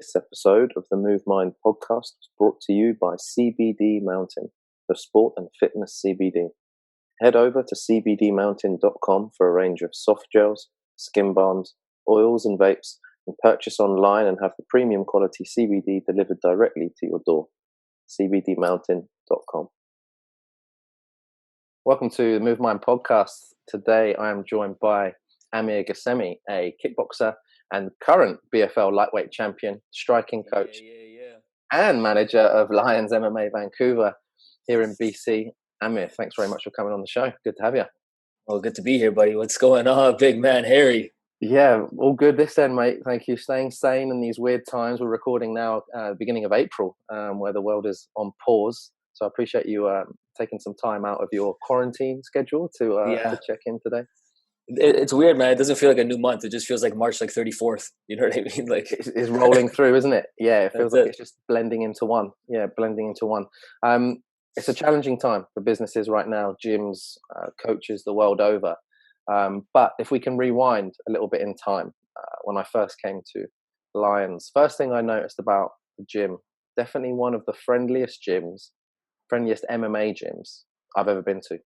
This episode of the Move Mind podcast is brought to you by CBD Mountain, for sport and fitness CBD. Head over to cbdmountain.com for a range of soft gels, skin balms, oils and vapes, and purchase online and have the premium quality CBD delivered directly to your door. cbdmountain.com. Welcome to the Move Mind podcast. Today I am joined by Amir Ghassemi, a kickboxer and current BFL lightweight champion, striking coach, and manager of Lions MMA Vancouver here in BC. Amir, thanks very much for coming on the show. Good to have you. Well, good to be here, buddy. What's going on, big man Harry? Yeah, all good this end, mate. Thank you. Staying sane in these weird times. We're recording now, beginning of April, where the world is on pause. So I appreciate you taking some time out of your quarantine schedule to check in today. It's weird, man. It doesn't feel like a new month. It just feels like March, like 34th. You know what I mean? Like it's rolling through, isn't it? Yeah, it feels like it's just blending into one. Yeah, blending into one. It's a challenging time for businesses right now, gyms, coaches the world over. But if we can rewind a little bit in time, when I first came to Lions, first thing I noticed about the gym, definitely one of the friendliest MMA gyms I've ever been to.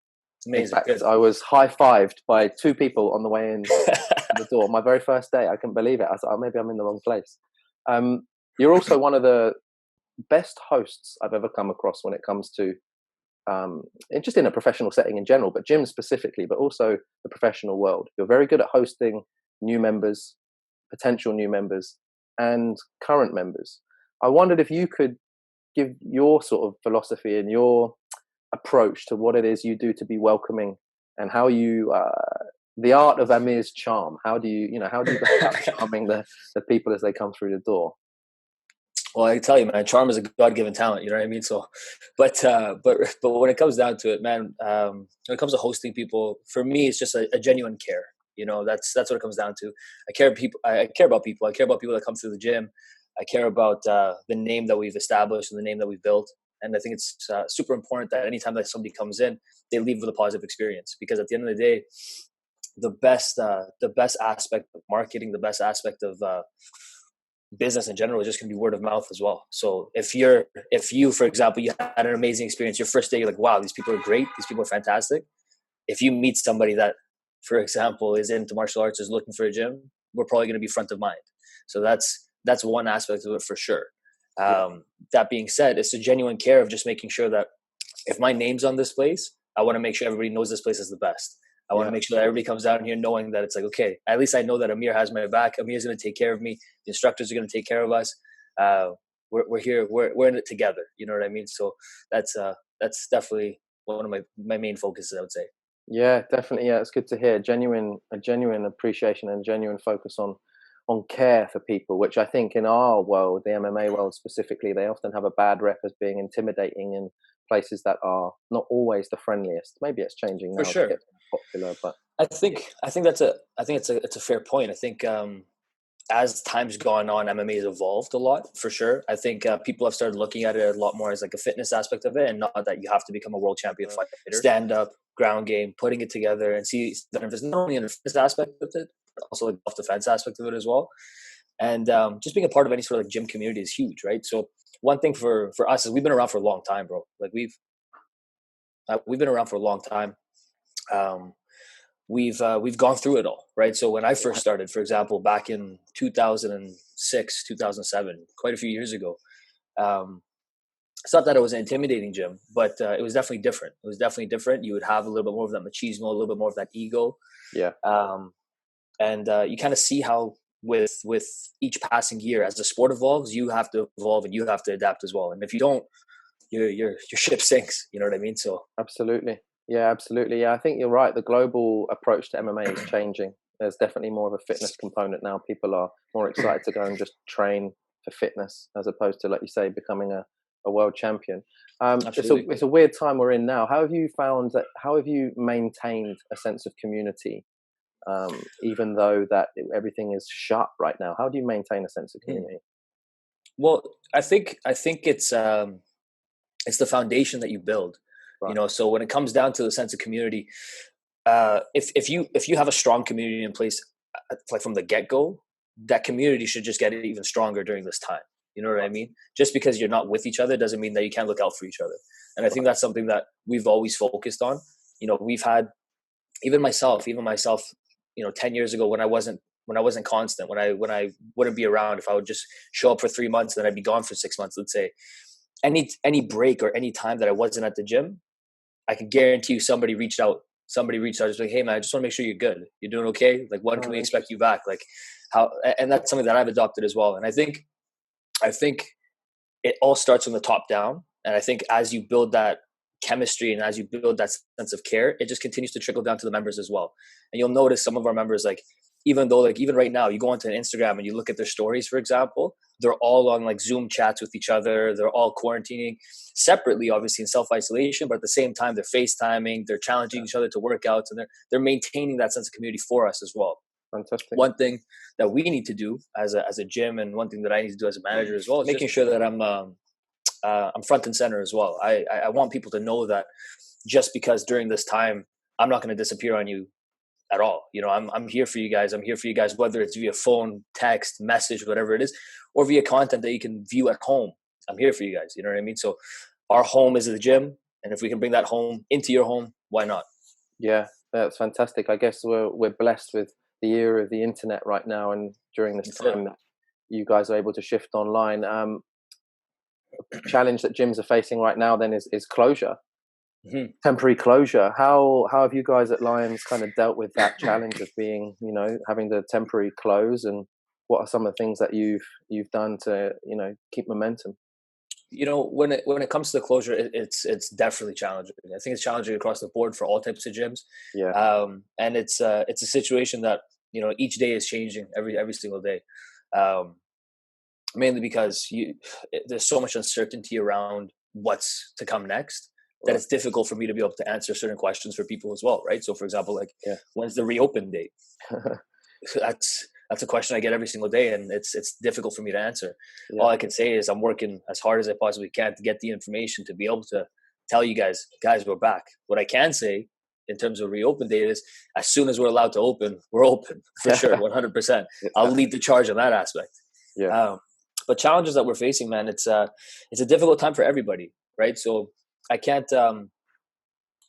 Amazing. In fact, I was high-fived by two people on the way in the door. My very first day, I couldn't believe it. I thought, oh, maybe I'm in the wrong place. You're also one of the best hosts I've ever come across when it comes to, just in a professional setting in general, but gyms specifically, but also the professional world. You're very good at hosting new members, potential new members, and current members. I wondered if you could give your sort of philosophy and your approach to what it is you do to be welcoming, and how you the art of Amir's charm. How do you go about charming the people as they come through the door? Well, I tell you, man, charm is a God-given talent. You know what I mean? So, but when it comes down to it, man, when it comes to hosting people, for me, it's just a genuine care. You know, that's what it comes down to. I care about people. I care about people that come through the gym. I care about the name that we've established and the name that we've built. And I think it's super important that anytime that somebody comes in, they leave with a positive experience. Because at the end of the day, the best aspect of marketing, the best aspect of business in general is just going to be word of mouth as well. So if you, for example, you had an amazing experience your first day, you're like, wow, these people are great. These people are fantastic. If you meet somebody that, for example, is into martial arts, is looking for a gym, we're probably going to be front of mind. So that's one aspect of it for sure. That being said, it's a genuine care of just making sure that if my name's on this place, I want to make sure everybody knows this place is the best. I want to make sure that everybody comes down here knowing that it's like, okay, at least I know that Amir has my back. Amir's going to take care of me. The instructors are going to take care of us. We're here. We're in it together. You know what I mean? So that's definitely one of my main focuses, I would say. Yeah, definitely. Yeah, it's good to hear a genuine appreciation and genuine focus on care for people, which I think in our world, the MMA world specifically, they often have a bad rep as being intimidating in places that are not always the friendliest. Maybe it's changing now. For sure. To get popular, but I think it's a fair point. I think as time's gone on, MMA has evolved a lot, for sure. I think people have started looking at it a lot more as like a fitness aspect of it, and not that you have to become a world champion fighter. Stand up, ground game, putting it together, and see that there's not only a fitness aspect of it, but also like self-defense aspect of it as well. And just being a part of any sort of like gym community is huge, right? So one thing for us is we've been around for a long time, bro. Like we've been around for a long time. We've gone through it all, right? So when I first started, for example, back in 2006, 2007, quite a few years ago, it's not that it was an intimidating gym, but it was definitely different. It was definitely different. You would have a little bit more of that machismo, a little bit more of that ego. Yeah. And you kind of see how with each passing year, as the sport evolves, you have to evolve and you have to adapt as well. And if you don't, your ship sinks. You know what I mean? So absolutely. Yeah, absolutely. Yeah, I think you're right. The global approach to MMA is changing. There's definitely more of a fitness component now. People are more excited to go and just train for fitness as opposed to, like you say, becoming a world champion. It's a weird time we're in now. How have you maintained a sense of community, even though that everything is shut right now? How do you maintain a sense of community? Well, I think it's the foundation that you build. Right. You know, so when it comes down to the sense of community, if you have a strong community in place, like from the get-go, that community should just get even stronger during this time. You know what I mean? Just because you're not with each other doesn't mean that you can't look out for each other. And I think that's something that we've always focused on. You know, we've had even myself, 10 years ago when I wasn't constant, when I wouldn't be around, if I would just show up for 3 months, then I'd be gone for 6 months, let's say, any break or any time that I wasn't at the gym, I can guarantee you somebody reached out, just like, hey man, I just want to make sure you're good. You're doing okay? Like, when can we expect you back? Like how, and that's something that I've adopted as well. And I think it all starts from the top down. And I think as you build that chemistry and as you build that sense of care, it just continues to trickle down to the members as well. And you'll notice some of our members, like, even right now, you go onto Instagram and you look at their stories, for example, they're all on like Zoom chats with each other. They're all quarantining separately, obviously in self-isolation, but at the same time, they're FaceTiming, they're challenging each other to workouts, and they're maintaining that sense of community for us as well. Fantastic. One thing that we need to do as a gym, and one thing that I need to do as a manager as well, is making sure that I'm front and center as well. I want people to know that just because during this time, I'm not going to disappear on you at all. You know, I'm here for you guys. I'm here for you guys, whether it's via phone, text, message, whatever it is, or via content that you can view at home. I'm here for you guys. You know what I mean? So our home is the gym. And if we can bring that home into your home, why not? Yeah, that's fantastic. I guess we're blessed with the era of the internet right now. And during this time that you guys are able to shift online, challenge that gyms are facing right now then is closure. Mm-hmm. Temporary closure. How have you guys at Lions kind of dealt with that challenge of being, having the temporary close, and what are some of the things that you've done to, keep momentum? When it comes to the closure, it's definitely challenging. I think it's challenging across the board for all types of gyms. Yeah. And it's a situation that, each day is changing every single day. Mainly because there's so much uncertainty around what's to come next, that it's difficult for me to be able to answer certain questions for people as well, right? So, for example, like, when's the reopen date? That's a question I get every single day, and it's difficult for me to answer. Yeah. All I can say is I'm working as hard as I possibly can to get the information to be able to tell you guys, we're back. What I can say in terms of reopen date is, as soon as we're allowed to open, we're open for sure, 100%. I'll lead the charge on that aspect. Yeah. But challenges that we're facing, man, it's a difficult time for everybody, right? So I can't.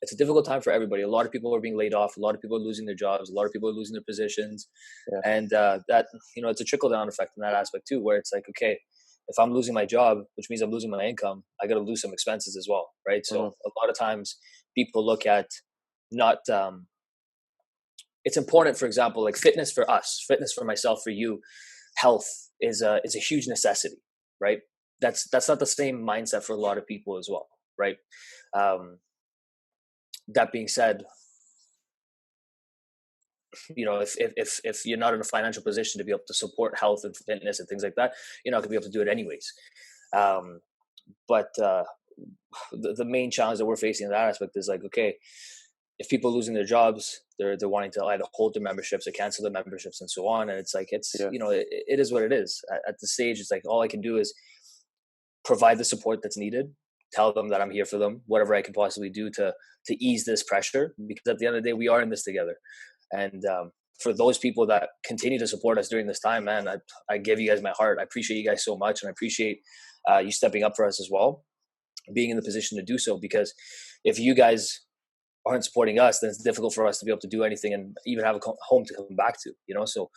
It's a difficult time for everybody. A lot of people are being laid off. A lot of people are losing their jobs. A lot of people are losing their positions, and that it's a trickle down effect in that aspect too, where it's like, okay, if I'm losing my job, which means I'm losing my income, I got to lose some expenses as well, right? So a lot of times people look at not. It's important, for example, like fitness for us, fitness for myself, for you, health is a huge necessity, right? That's not the same mindset for a lot of people as well, right? That being said, if you're not in a financial position to be able to support health and fitness and things like that, you're not gonna be able to do it anyways. But the main challenge that we're facing in that aspect is like, okay, if people are losing their jobs, they're wanting to either hold their memberships or cancel their memberships and so on. And it's like, it is what it is. At the stage, it's like, all I can do is provide the support that's needed, tell them that I'm here for them, whatever I can possibly do to ease this pressure, because at the end of the day, we are in this together. And for those people that continue to support us during this time, man, I give you guys my heart. I appreciate you guys so much. And I appreciate you stepping up for us as well, being in the position to do so, because if you guys aren't supporting us, then it's difficult for us to be able to do anything and even have a home to come back to, So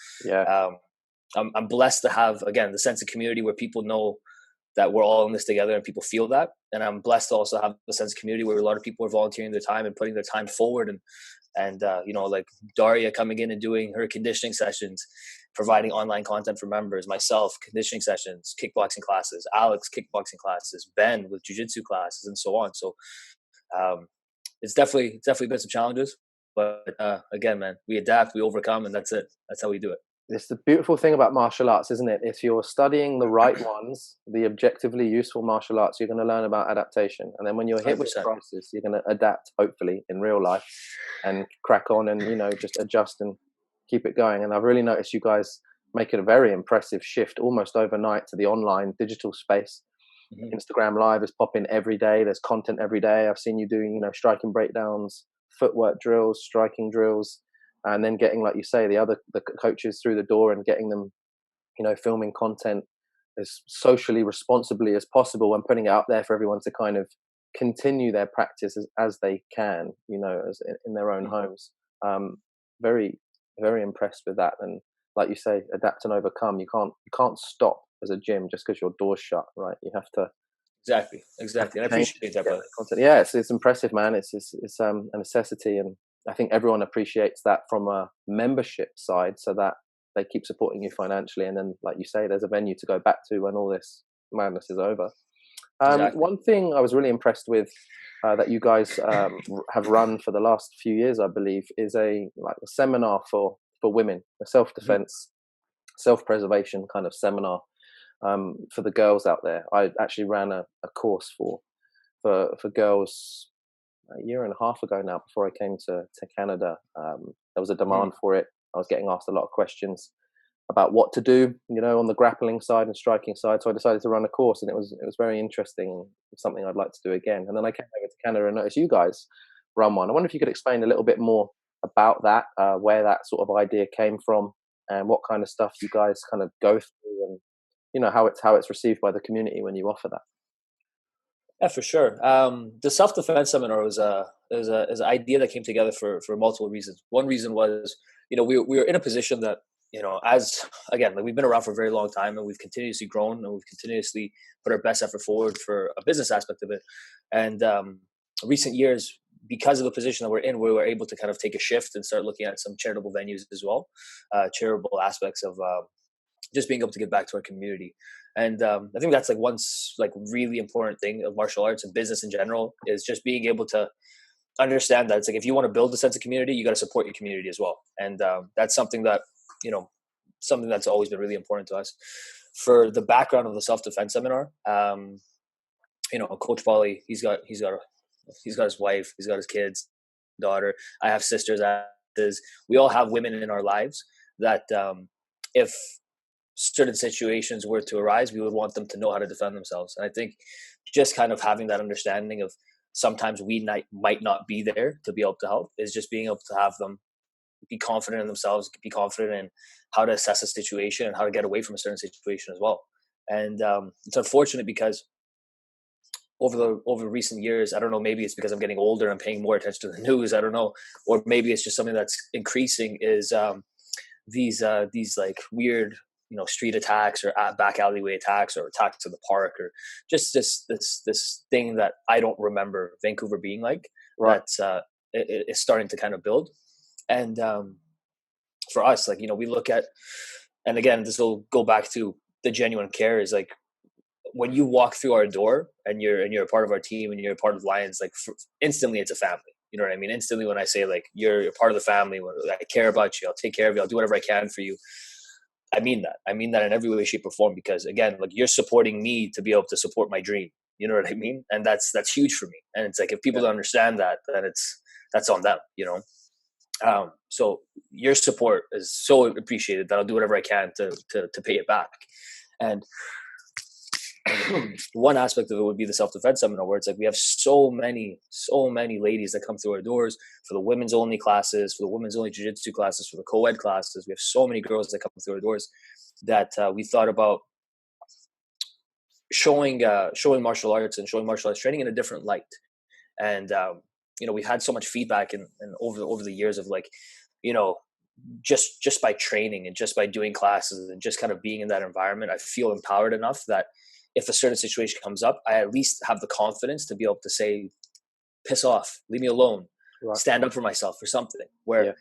I'm blessed to have, again, the sense of community where people know that we're all in this together and people feel that. And I'm blessed to also have a sense of community where a lot of people are volunteering their time and putting their time forward. And like Daria coming in and doing her conditioning sessions, providing online content for members, myself, conditioning sessions, kickboxing classes, Alex, kickboxing classes, Ben with jiu-jitsu classes, and so on. So it's definitely been some challenges, but again, man, we adapt, we overcome, and that's it. That's how we do it. It's the beautiful thing about martial arts, isn't it? If you're studying the right ones, the objectively useful martial arts, you're going to learn about adaptation. And then when you're hit 100%. With crisis, you're going to adapt, hopefully, in real life and crack on and, just adjust and keep it going. And I've really noticed you guys making a very impressive shift almost overnight to the online digital space. Mm-hmm. Instagram Live is popping every day. There's content every day. I've seen you doing, striking breakdowns, footwork drills, striking drills. And then getting, like you say, the coaches through the door and getting them filming content as socially responsibly as possible and putting it out there for everyone to kind of continue their practice as they can, as in their own homes. Very, very impressed with that. And like you say, adapt and overcome. You can't stop as a gym just because your door's shut, right? You have to exactly. And I appreciate that, brother. Yeah, it's impressive, man. It's a necessity, and I think everyone appreciates that from a membership side, so that they keep supporting you financially, and then, like you say, there's a venue to go back to when all this madness is over. Exactly. One thing I was really impressed with that you guys have run for the last few years, I believe, is a seminar for women, a self-defense, self-preservation kind of seminar for the girls out there. I actually ran a course for girls a year and a half ago now, before I came to Canada. There was a demand for it. I was getting asked a lot of questions about what to do, on the grappling side and striking side. So I decided to run a course, and it was very interesting, something I'd like to do again. And then I came over to Canada and noticed you guys run one. I wonder if you could explain a little bit more about that, where that sort of idea came from, and what kind of stuff you guys kind of go through, and how it's received by the community when you offer that. Yeah, for sure. The self-defense seminar was an idea that came together for multiple reasons. One reason was, we were in a position that, as again, we've been around for a very long time, and we've continuously grown, and we've continuously put our best effort forward for a business aspect of it. And recent years, because of the position that we're in, we were able to kind of take a shift and start looking at some charitable venues as well, charitable aspects of just being able to give back to our community. And I think that's one really important thing of martial arts and business in general, is just being able to understand that it's if you want to build a sense of community, you got to support your community as well. And that's something that, something that's always been really important to us. For the background of the self-defense seminar, Coach Pauly, he's got his wife, he's got his kids, daughter. I have sisters. We all have women in our lives that if certain situations were to arise, we would want them to know how to defend themselves. And I think just kind of having that understanding of sometimes we might not be there to be able to help, is just being able to have them be confident in themselves, be confident in how to assess a situation and how to get away from a certain situation as well. And it's unfortunate because over recent years, I don't know, maybe it's because I'm getting older and paying more attention to the news, I don't know, or maybe it's just something that's increasing, is these weird street attacks or back alleyway attacks or attacks in the park, or just this thing that I don't remember Vancouver being like. Right. That's it's starting to kind of build. And for us, we look at, and again, this will go back to the genuine care, is when you walk through our door and you're a part of our team and you're a part of Lions, instantly it's a family. You know what I mean? Instantly, when I say you're part of the family, I care about you, I'll take care of you, I'll do whatever I can for you, I mean that. I mean that in every way, shape, or form, because again, you're supporting me to be able to support my dream. You know what I mean? And that's huge for me. And it's if people don't understand that, then that's on them, so your support is so appreciated that I'll do whatever I can to pay it back. And one aspect of it would be the self-defense seminar, where it's we have so many ladies that come through our doors for the women's only classes, for the women's only jiu-jitsu classes, for the co-ed classes. We have so many girls that come through our doors that we thought about showing martial arts and showing martial arts training in a different light. And we've had so much feedback and over the years of just by training and just by doing classes and just kind of being in that environment, I feel empowered enough that if a certain situation comes up, I at least have the confidence to be able to say, piss off, leave me alone, right. Stand up for myself or something. Where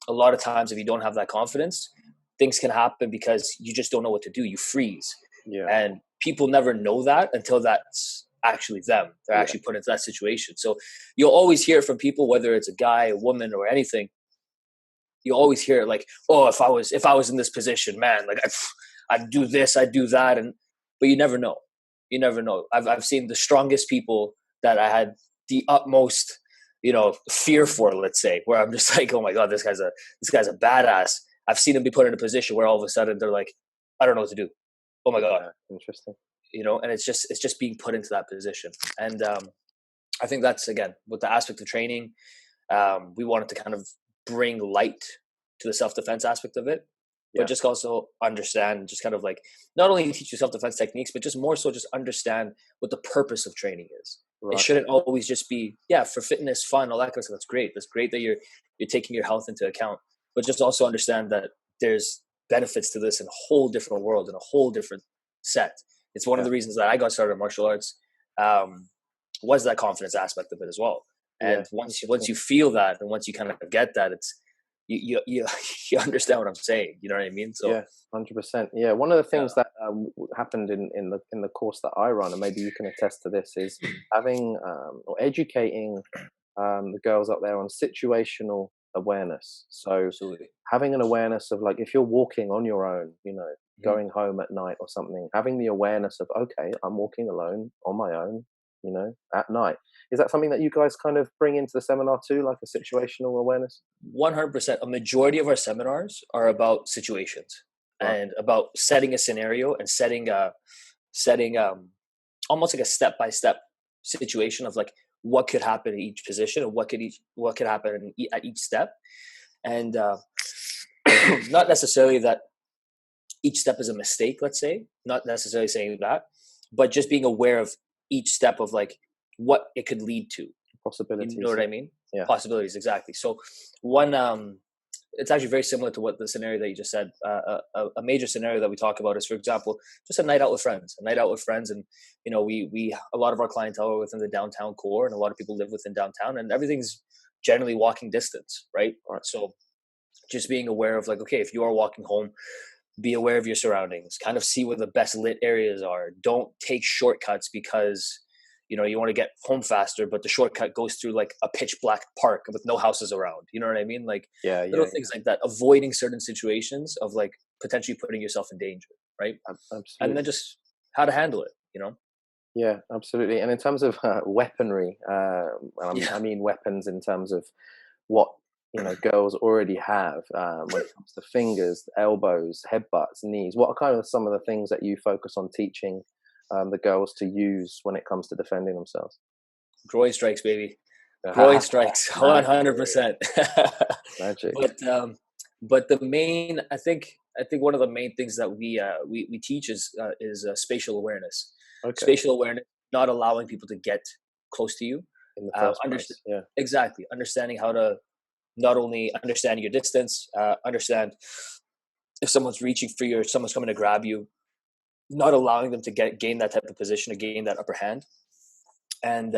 a lot of times, if you don't have that confidence, things can happen because you just don't know what to do. You freeze. Yeah. And people never know that until that's actually them. They're actually put into that situation. So you'll always hear it from people, whether it's a guy, a woman, or anything. You always hear it oh, if I was in this position, man, I'd do this, I'd do that. But you never know. You never know. I've seen the strongest people that I had the utmost, fear for, let's say, where I'm just oh my God, this guy's a badass. I've seen them be put in a position where all of a sudden they're I don't know what to do. Oh my God. Yeah, interesting. And it's just being put into that position. And I think that's, again, with the aspect of training, we wanted to kind of bring light to the self-defense aspect of it. but just also understand, just kind of like not only teach you self-defense techniques, but just more so just understand what the purpose of training is. It shouldn't always just be, for fitness, fun, all that kind of stuff. That's great. That's great that you're taking your health into account, but just also understand that there's benefits to this in a whole different world, in a whole different set. It's one of the reasons that I got started in martial arts, was that confidence aspect of it as well. And once you feel that, and once you kind of get that, it's you you understand what I'm saying. You know what I mean? So 100%. Yeah, one of the things that happened in the course that I run, and maybe you can attest to this, is having or educating the girls up there on situational awareness. So having an awareness of, like, if you're walking on your own, going home at night or something, having the awareness of, okay, I'm walking alone on my own, at night. Is that something that you guys kind of bring into the seminar too, like a situational awareness? 100%. A majority of our seminars are about situations and about setting a scenario and setting almost like a step-by-step situation of like what could happen in each position and what could happen at each step. And not necessarily that each step is a mistake, let's say, not necessarily saying that, but just being aware of each step of like what it could lead to. Possibilities. You know what I mean? Yeah. Possibilities, exactly. So it's actually very similar to what the scenario that you just said. A major scenario that we talk about is, for example, just a night out with friends. And we a lot of our clientele are within the downtown core, and a lot of people live within downtown, and everything's generally walking distance, right? So just being aware of like, okay, if you are walking home, be aware of your surroundings, kind of see where the best lit areas are. Don't take shortcuts because you want to get home faster, but the shortcut goes through like a pitch black park with no houses around. You know what I mean? Like little things like that, avoiding certain situations of like potentially putting yourself in danger, right? Absolutely. And then just how to handle it, Yeah, absolutely. And in terms of weaponry, I mean weapons in terms of what girls already have when it comes to fingers, elbows, headbutts, knees. What are kind of some of the things that you focus on teaching the girls to use when it comes to defending themselves? Groin strikes, baby. Groin strikes, 100%. Magic. But the main, I think one of the main things that we teach is spatial awareness. Okay. Spatial awareness, not allowing people to get close to you. In the first place. Yeah. Exactly. Understanding how to not only understand your distance, understand if someone's reaching for you or someone's coming to grab you, not allowing them to gain that type of position or gain that upper hand, and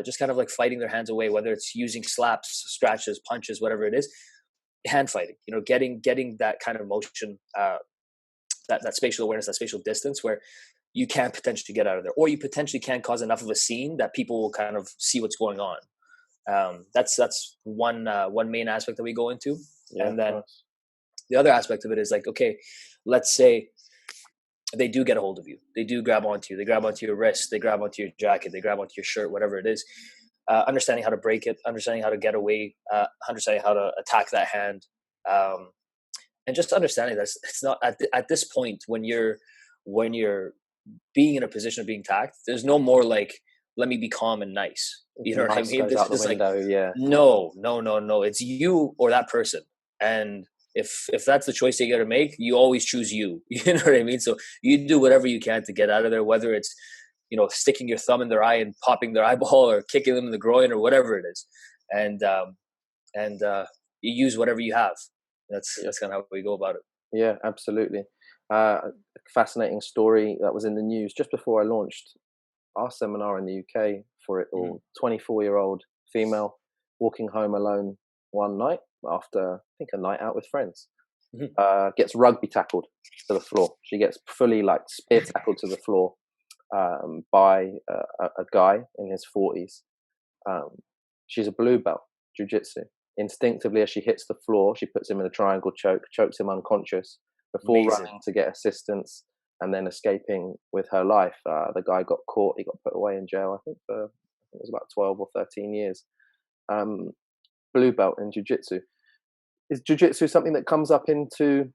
just kind of like fighting their hands away, whether it's using slaps, scratches, punches, whatever it is, hand fighting, getting that kind of motion, that spatial awareness, that spatial distance where you can potentially get out of there, or you potentially can cause enough of a scene that people will kind of see what's going on. That's one main aspect that we go into. And then the other aspect of it is like, okay, let's say they do get a hold of you. They do grab onto you. They grab onto your wrist. They grab onto your jacket. They grab onto your shirt, whatever it is. Understanding how to break it, understanding how to get away, understanding how to attack that hand. And just understanding that it's not at this point when you're being in a position of being attacked, there's no more like, let me be calm and nice. You know what I mean? This is like, no. It's you or that person. And if that's the choice you got to make, you always choose you. You know what I mean? So you do whatever you can to get out of there, whether it's, sticking your thumb in their eye and popping their eyeball or kicking them in the groin or whatever it is. And you use whatever you have. That's kind of how we go about it. Yeah, absolutely. Fascinating story that was in the news just before I launched our seminar in the UK for it all. 24-year-old female walking home alone one night after, I think, a night out with friends. Gets rugby tackled to the floor. She gets fully like spear tackled to the floor by a guy in his 40s. She's a blue belt, jiu-jitsu. Instinctively, as she hits the floor, she puts him in a triangle choke, chokes him unconscious before running to get assistance and then escaping with her life. The guy got caught. He got put away in jail, I think it was about 12 or 13 years. Blue belt in jiu-jitsu. Is jiu-jitsu something that comes up into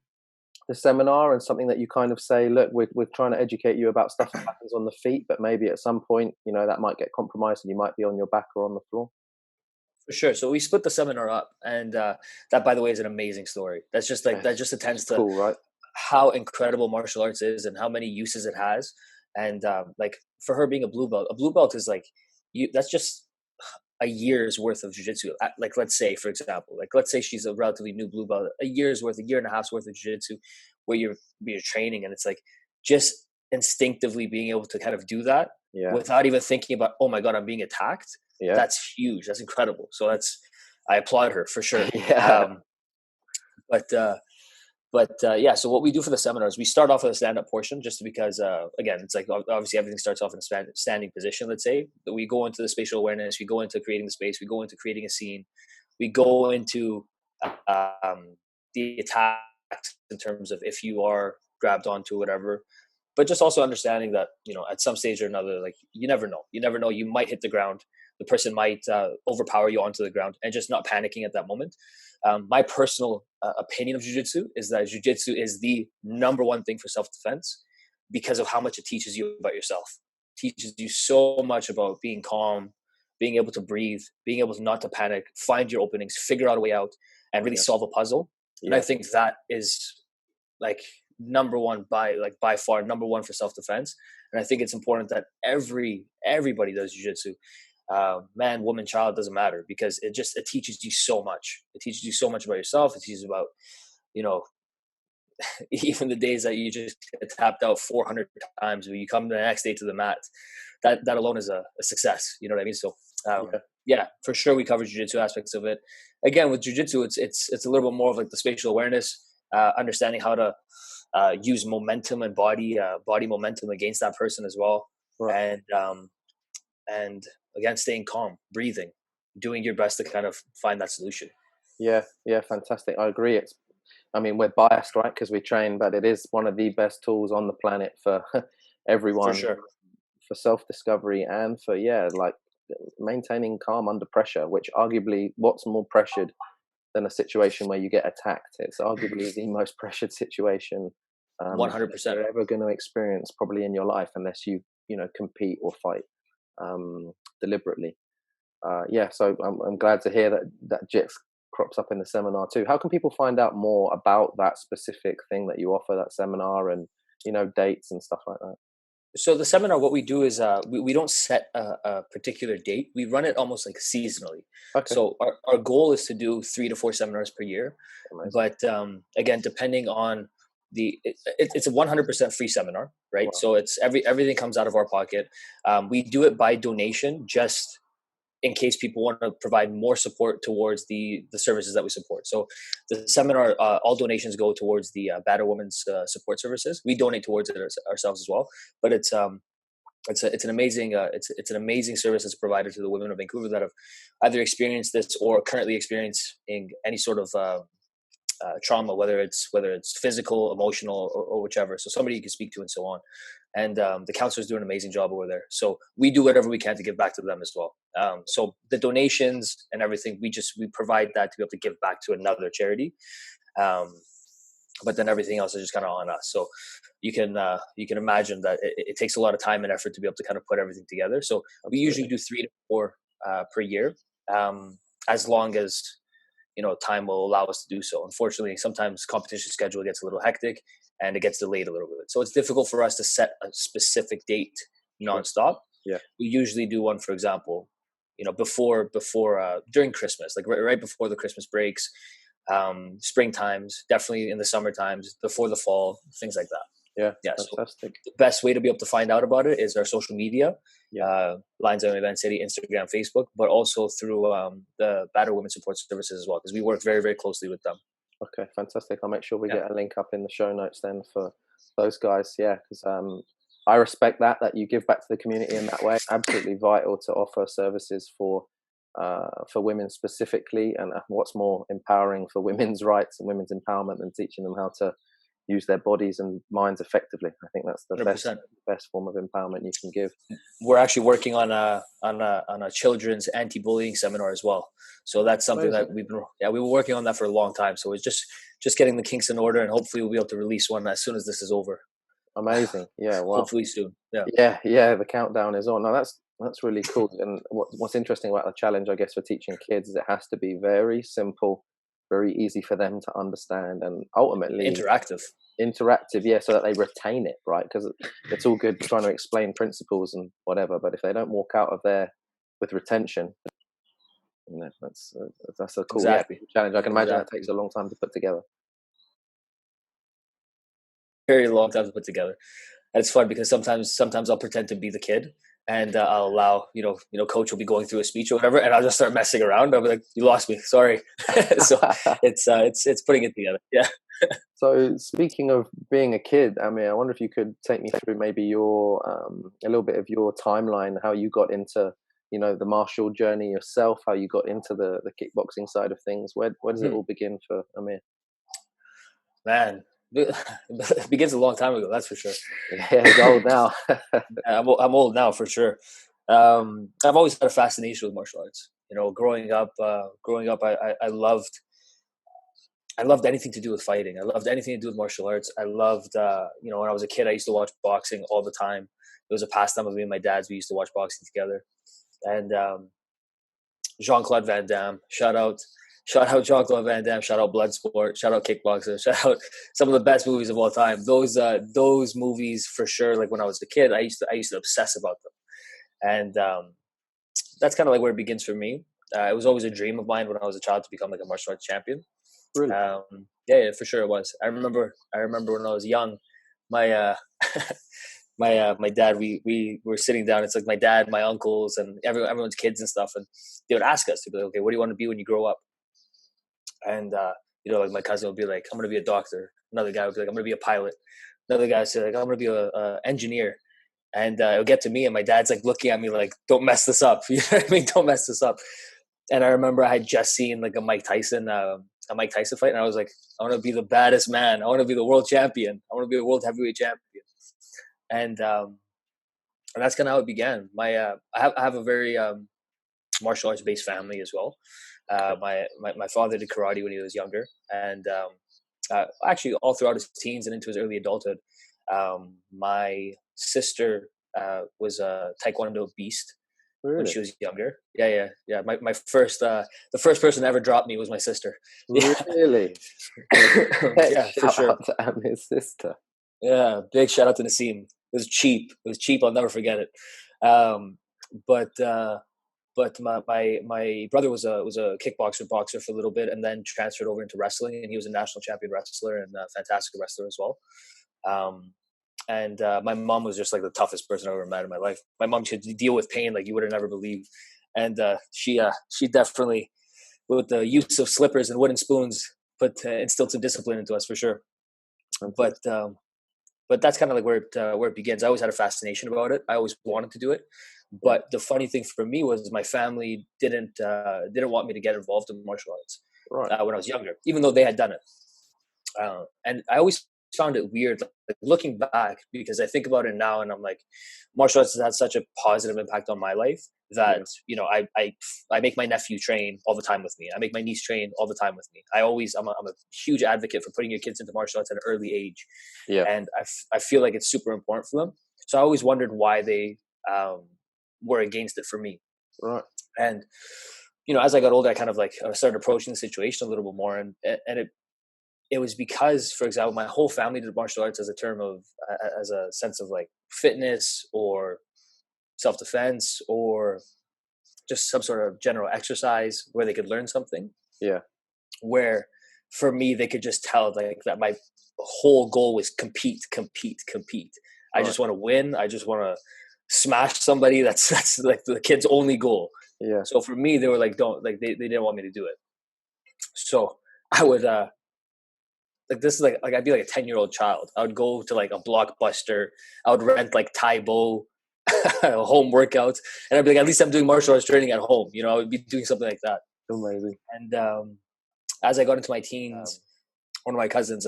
the seminar and something that you kind of say, look, we're trying to educate you about stuff that happens on the feet, but maybe at some point, that might get compromised and you might be on your back or on the floor? For sure. So we split the seminar up, and that, by the way, is an amazing story. That's just like that. Just It's attends to cool, right? how incredible martial arts is and how many uses it has. And like for her being a blue belt is like you. That's just a year's worth of jujitsu. Like let's say, for example, like let's say she's a relatively new blue belt, a year and a half's worth of jujitsu, where you're training, and it's like just instinctively being able to kind of do that Yeah, without even thinking about, oh my god, I'm being attacked. yeah, That's huge. That's incredible. So I applaud her for sure. yeah, Um, but yeah, so what we do for the seminars, we start off with a stand-up portion, just because again, it's like obviously everything starts off in a standing position. Let's say, but we go into the spatial awareness, we go into creating the space, we go into creating a scene, we go into the attacks in terms of if you are grabbed onto whatever, but just also understanding that, you know, at some stage or another, like you never know, you might hit the ground, the person might overpower you onto the ground, and just not panicking at that moment. My personal opinion of jiu-jitsu is that jiu-jitsu is the number one thing for self-defense, because of how much it teaches you about yourself. It teaches you so much about being calm, being able to breathe, being able to not to panic, find your openings, figure out a way out, and really yeah, solve a puzzle. And I yeah, think that is like number one, by far number one for self-defense. And I think it's important that everybody does jiu-jitsu, man, woman, child, doesn't matter, because it teaches you so much. It teaches you so much about yourself. It teaches you about, you know, even the days that you just get tapped out 400 times, when you come the next day to the mat, that alone is a success. You know what I mean? So yeah, yeah, for sure, we cover jiu-jitsu aspects of it. Again, with jiu-jitsu, it's a little bit more of like the spatial awareness, understanding how to use momentum and body momentum against that person as well, right. and again, staying calm, breathing, doing your best to kind of find that solution. Yeah, yeah, fantastic. I agree. I mean, we're biased, right? Because we train, but it is one of the best tools on the planet for For everyone, sure. for self-discovery and for, yeah, like maintaining calm under pressure, which arguably, what's more pressured than a situation where you get attacked? It's arguably the most pressured situation that 100%. you're ever going to experience probably in your life, unless you know, compete or fight deliberately. Yeah, so I'm glad to hear that JITS crops up in the seminar too. How can people find out more about that specific thing that you offer, that seminar, and, you know, dates and stuff like that? So the seminar, what we do is we don't set a particular date. We run it almost like seasonally. Okay, So our goal is to do 3 to 4 seminars per year. amazing. But again, depending on it's a 100% free seminar, right? Wow. So it's everything comes out of our pocket. We do it by donation, just in case people want to provide more support towards the services that we support. So the seminar, all donations go towards the battered women's support services. We donate towards it ourselves as well, but it's an amazing it's an amazing service that's provided to the women of Vancouver that have either experienced this or currently experiencing any sort of trauma, whether it's physical, emotional, or whichever. So somebody you can speak to and so on. And the counselors do an amazing job over there. So we do whatever we can to give back to them as well. So the donations and everything, we provide that to be able to give back to another charity. Um, but then everything else is just kind of on us. So you can imagine that it takes a lot of time and effort to be able to kind of put everything together. So we usually Absolutely. do 3 to 4 per year, as long as time will allow us to do so. Unfortunately, sometimes competition schedule gets a little hectic and it gets delayed a little bit. So it's difficult for us to set a specific date Sure. nonstop. Yeah. We usually do one, for example, before during Christmas, like right before the Christmas breaks, spring times, definitely in the summer times, before the fall, things like that. Yeah. Yeah. So Fantastic. the best way to be able to find out about it is our social media, Yeah. Lions MMA Event City, Instagram, Facebook, but also through the Battered Women Support Services as well, because we work very, very closely with them. Okay. Fantastic. I'll make sure we Yeah. get a link up in the show notes then for those guys. Yeah, because I respect that you give back to the community in that way. Absolutely vital to offer services for women specifically, and what's more empowering for women's rights and women's empowerment than teaching them how to use their bodies and minds effectively. I think that's the 100%. best form of empowerment you can give. We're actually working on a children's anti-bullying seminar as well. So that's something Amazing. that we were working on that for a long time. So it's just getting the kinks in order, and hopefully we'll be able to release one as soon as this is over. Amazing. Yeah. Wow. Hopefully soon. Yeah. Yeah. Yeah. The countdown is on. Now That's really cool. And what's interesting about the challenge, I guess, for teaching kids is it has to be very simple, very easy for them to understand, and ultimately Interactive. interactive. Yeah, so that they retain it, right? Because it's all good trying to explain principles and whatever, but if they don't walk out of there with retention, that's a cool, Exactly. challenge. I can imagine that Exactly. takes a long time to put together. Very long time to put together. And it's fun because sometimes I'll pretend to be the kid, and I'll allow coach will be going through a speech or whatever, and I'll just start messing around. I'll be like, "You lost me, sorry." So it's putting it together. Yeah. So speaking of being a kid, I mean, I wonder if you could take me through maybe your a little bit of your timeline, how you got into the martial journey yourself, how you got into the kickboxing side of things. Where does it all begin for Amir? Man, it begins a long time ago. That's for sure. Yeah, he's old now. I'm old now for sure. I've always had a fascination with martial arts. Growing up, I loved anything to do with fighting. I loved anything to do with martial arts. I loved, when I was a kid, I used to watch boxing all the time. It was a pastime of me and my dad's. We used to watch boxing together. And Jean-Claude Van Damme, shout out Jean-Claude Van Damme, shout out Bloodsport, shout out Kickboxer, shout out some of the best movies of all time. Those movies for sure. Like when I was a kid, I used to obsess about them, and that's kind of like where it begins for me. It was always a dream of mine when I was a child to become like a martial arts champion. Really? Yeah, for sure it was. I remember when I was young, my my dad, we were sitting down. It's like my dad, my uncles, and everyone's kids and stuff, and they would ask us to be like, okay, what do you want to be when you grow up? And like my cousin would be like, I'm gonna be a doctor. Another guy would be like, I'm gonna be a pilot. Another guy would say like, I'm gonna be a engineer. And it would get to me, and my dad's like looking at me like, don't mess this up. You know what I mean? Don't mess this up. And I remember I had just seen like a Mike Tyson fight, and I was like, I want to be the baddest man. I want to be the world champion. I want to be the world heavyweight champion. And that's kind of how it began. I have a very martial arts based family as well. My father did karate when he was younger, and actually all throughout his teens and into his early adulthood. My sister was a taekwondo beast when she was younger. Yeah. My first, the first person to ever drop me was my sister. Really? Yeah, for Shout sure. out to Amir's sister. Yeah, big shout out to Nassim. It was cheap. I'll never forget it. But my brother was a boxer for a little bit, and then transferred over into wrestling, and he was a national champion wrestler and a fantastic wrestler as well. And my mom was just like the toughest person I've ever met in my life. My mom could deal with pain like you would have never believed, and she definitely, with the use of slippers and wooden spoons, instilled some discipline into us for sure. But that's kind of like where it begins. I always had a fascination about it. I always wanted to do it. But the funny thing for me was my family didn't want me to get involved in martial arts when I was younger, even though they had done it. And I always found it weird, like looking back, because I think about it now and I'm like, martial arts has had such a positive impact on my life that I make my nephew train all the time with me. I make my niece train all the time with me. I'm a huge advocate for putting your kids into martial arts at an early age. Yeah. And I feel like it's super important for them. So I always wondered why they were against it for me. Right. And as I got older, I kind of like started approaching the situation a little bit more, and it was because, for example, my whole family did martial arts as a sense of like fitness or self-defense or just some sort of general exercise where they could learn something. Yeah. Where for me, they could just tell like that my whole goal was compete. I just want to win. I just want to smash somebody. That's like the kid's only goal. Yeah. So for me, they were like, they didn't want me to do it. So I would, like this is like I'd be like a 10-year-old child. I would go to like a Blockbuster. I would rent like Taibo home workouts, and I'd be like, at least I'm doing martial arts training at home. I would be doing something like that. Amazing. And as I got into my teens, one of my cousins,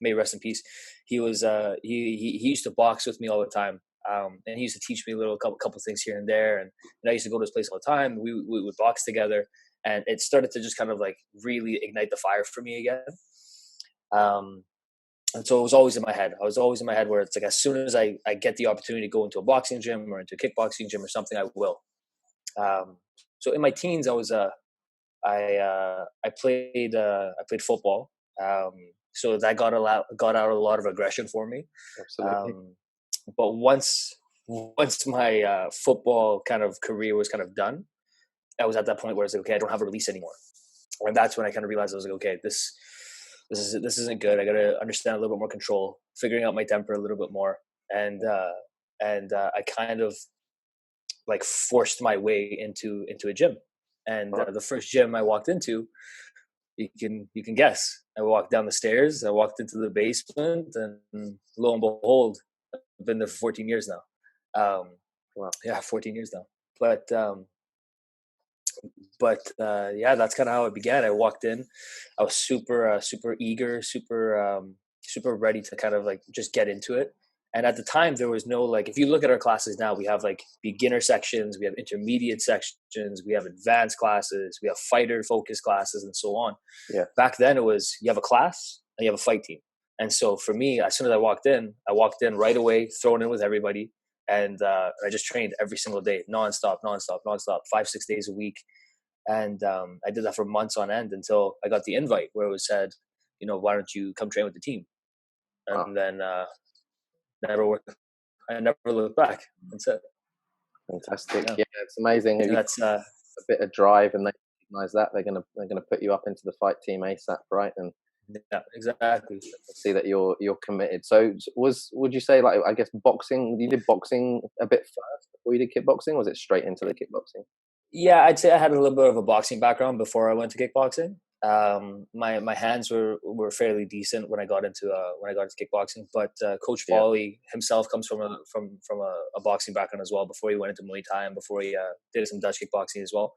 may rest in peace, he was he used to box with me all the time, and he used to teach me a couple things here and there, and I used to go to his place all the time. We would box together, and it started to just kind of like really ignite the fire for me again. And so it was always in my head. I was always in my head where it's like, as soon as I get the opportunity to go into a boxing gym or into a kickboxing gym or something, I will. So in my teens, I played football. So that got out a lot of aggression for me. Absolutely. But once my football kind of career was kind of done, I was at that point where I was like, okay, I don't have a release anymore. And that's when I kind of realized I was like, okay, this isn't good. I got to understand a little bit more control, figuring out my temper a little bit more. And I kind of like forced my way into a gym. And the first gym I walked into, you can guess. I walked down the stairs, I walked into the basement, and lo and behold, I've been there for 14 years now. Wow. Yeah, 14 years now. But yeah, that's kind of how it began. I walked in, I was super eager, super ready to kind of like just get into it. And at the time, there was no, like, if you look at our classes now, we have like beginner sections, we have intermediate sections, we have advanced classes, we have fighter focused classes, and so on. Yeah. Back then, it was you have a class and you have a fight team. And so for me, as soon as I walked in right away, thrown in with everybody. And I just trained every single day, nonstop, 5-6 days a week. And I did that for months on end until I got the invite where it was said, why don't you come train with the team? And then I never looked back. That's it. Fantastic. Yeah, it's amazing. And that's a bit of drive, and they recognize that they're gonna put you up into the fight team ASAP, right? And yeah, exactly. See that you're committed. So would you say, like, I guess boxing? You did boxing a bit first before you did kickboxing, or was it straight into the kickboxing? Yeah, I'd say I had a little bit of a boxing background before I went to kickboxing. My hands were fairly decent when I got into kickboxing, but Coach Foley himself comes from a boxing background as well. Before he went into Muay Thai and before he did some Dutch kickboxing as well,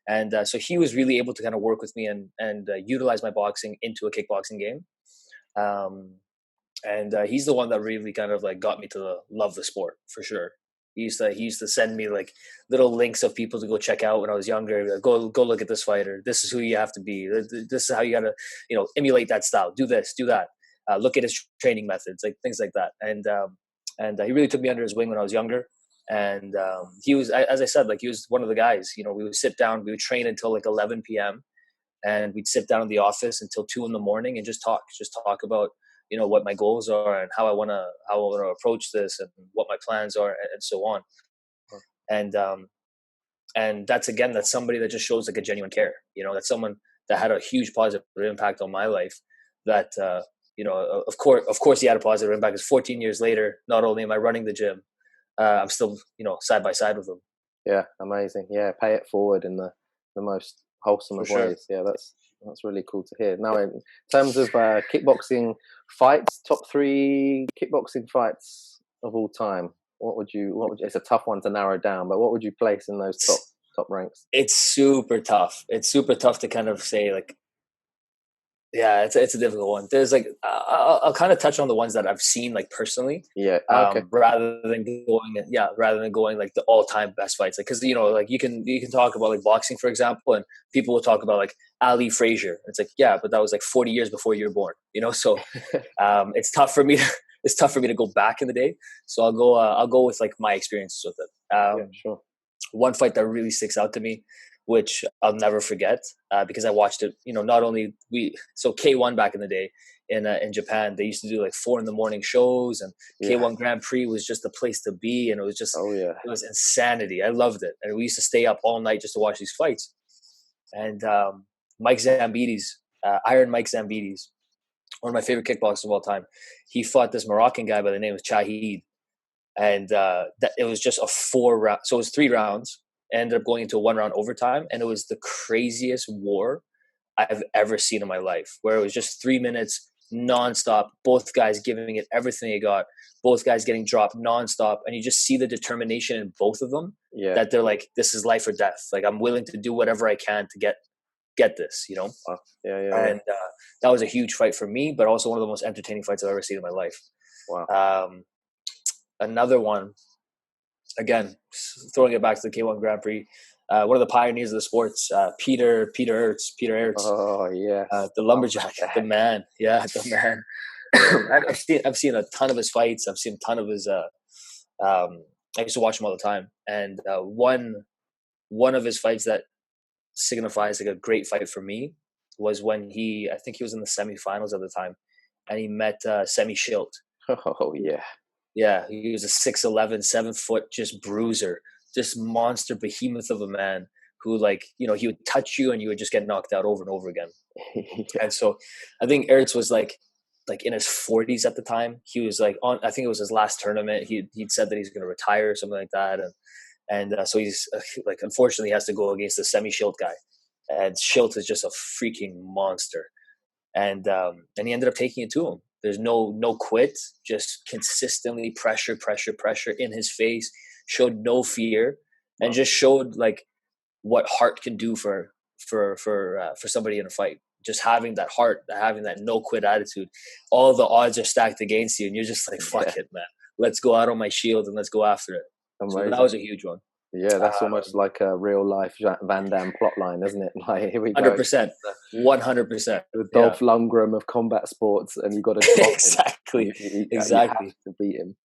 and so he was really able to kind of work with me and utilize my boxing into a kickboxing game. And he's the one that really kind of like got me to love the sport for sure. He used to send me like little links of people to go check out when I was younger. Like, go look at this fighter. This is who you have to be. This is how you gotta, emulate that style. Do this, do that. Look at his training methods, like things like that. And he really took me under his wing when I was younger. And he was, as I said, like he was one of the guys. We would sit down, we would train until like 11 p.m. and we'd sit down in the office until 2 a.m. and just talk about what my goals are and how I want to approach this and what my plans are and so on. And that's somebody that just shows like a genuine care. That's someone that had a huge positive impact on my life. That of course he had a positive impact. Because 14 years later, not only am I running the gym, I'm still side by side with him. Yeah, amazing. Yeah, pay it forward in the most wholesome of ways. Yeah, that's really cool to hear. Now, in terms of kickboxing fights, top 3 kickboxing fights of all time, what would you? It's a tough one to narrow down, but what would you place in those top ranks? It's super tough. It's super tough to kind of say like. Yeah, it's a difficult one. There's like I'll kind of touch on the ones that I've seen like personally. Yeah. Okay. Rather than going like the all-time best fights, like because like you can talk about like boxing for example, and people will talk about like Ali Frazier. It's like but that was like 40 years before you were born. So it's tough for me. It's tough for me to go back in the day. So I'll go with like my experiences with it. Yeah, sure. One fight that really sticks out to me, which I'll never forget because I watched it. Not only K1 back in the day in Japan, they used to do like 4 a.m. shows, and K1 Grand Prix was just the place to be, and it was just it was insanity. I loved it, and we used to stay up all night just to watch these fights. And Mike Zambides, Iron Mike Zambides, one of my favorite kickboxers of all time, he fought this Moroccan guy by the name of Chahid, and it was just a 4 round. So it was 3 rounds. Ended up going into a 1-round overtime, and it was the craziest war I've ever seen in my life, where it was just 3 minutes nonstop, both guys giving it everything they got, both guys getting dropped nonstop, and you just see the determination in both of them, that they're like, this is life or death. Like, I'm willing to do whatever I can to get this, And that was a huge fight for me, but also one of the most entertaining fights I've ever seen in my life. Wow. Another one, again, throwing it back to the K1 Grand Prix, one of the pioneers of the sports, Peter Ertz. Oh yeah, the lumberjack, the man. Yeah, the man. I've seen a ton of his fights. I've seen a ton of his. I used to watch him all the time, and one of his fights that signifies like a great fight for me was when I think he was in the semifinals at the time, and he met Semi Schilt. Oh yeah. Yeah, he was a 6'11", 7-foot just bruiser, just monster behemoth of a man who, like, you know, he would touch you and you would just get knocked out over and over again. Yeah. And so I think Ertz was like in his 40s at the time. He was like on, I think it was his last tournament. He'd said that he's going to retire or something like that. And so he's like, unfortunately, he has to go against the Semi Schilt guy. And Schilt is just a freaking monster. And he ended up taking it to him. There's no quit, just consistently pressure in his face, showed no fear, and just showed like what heart can do for somebody in a fight. Just having that heart, having that no quit attitude. All the odds are stacked against you, and you're just like, fuck it, man. Let's go out on my shield and let's go after it. So that was a huge one. Yeah, that's almost like a real life Van Damme plotline, isn't it? Like, here we go. 100%. 100%. The Dolph Lundgren of combat sports, and you've got to exactly. You exactly. have to beat him.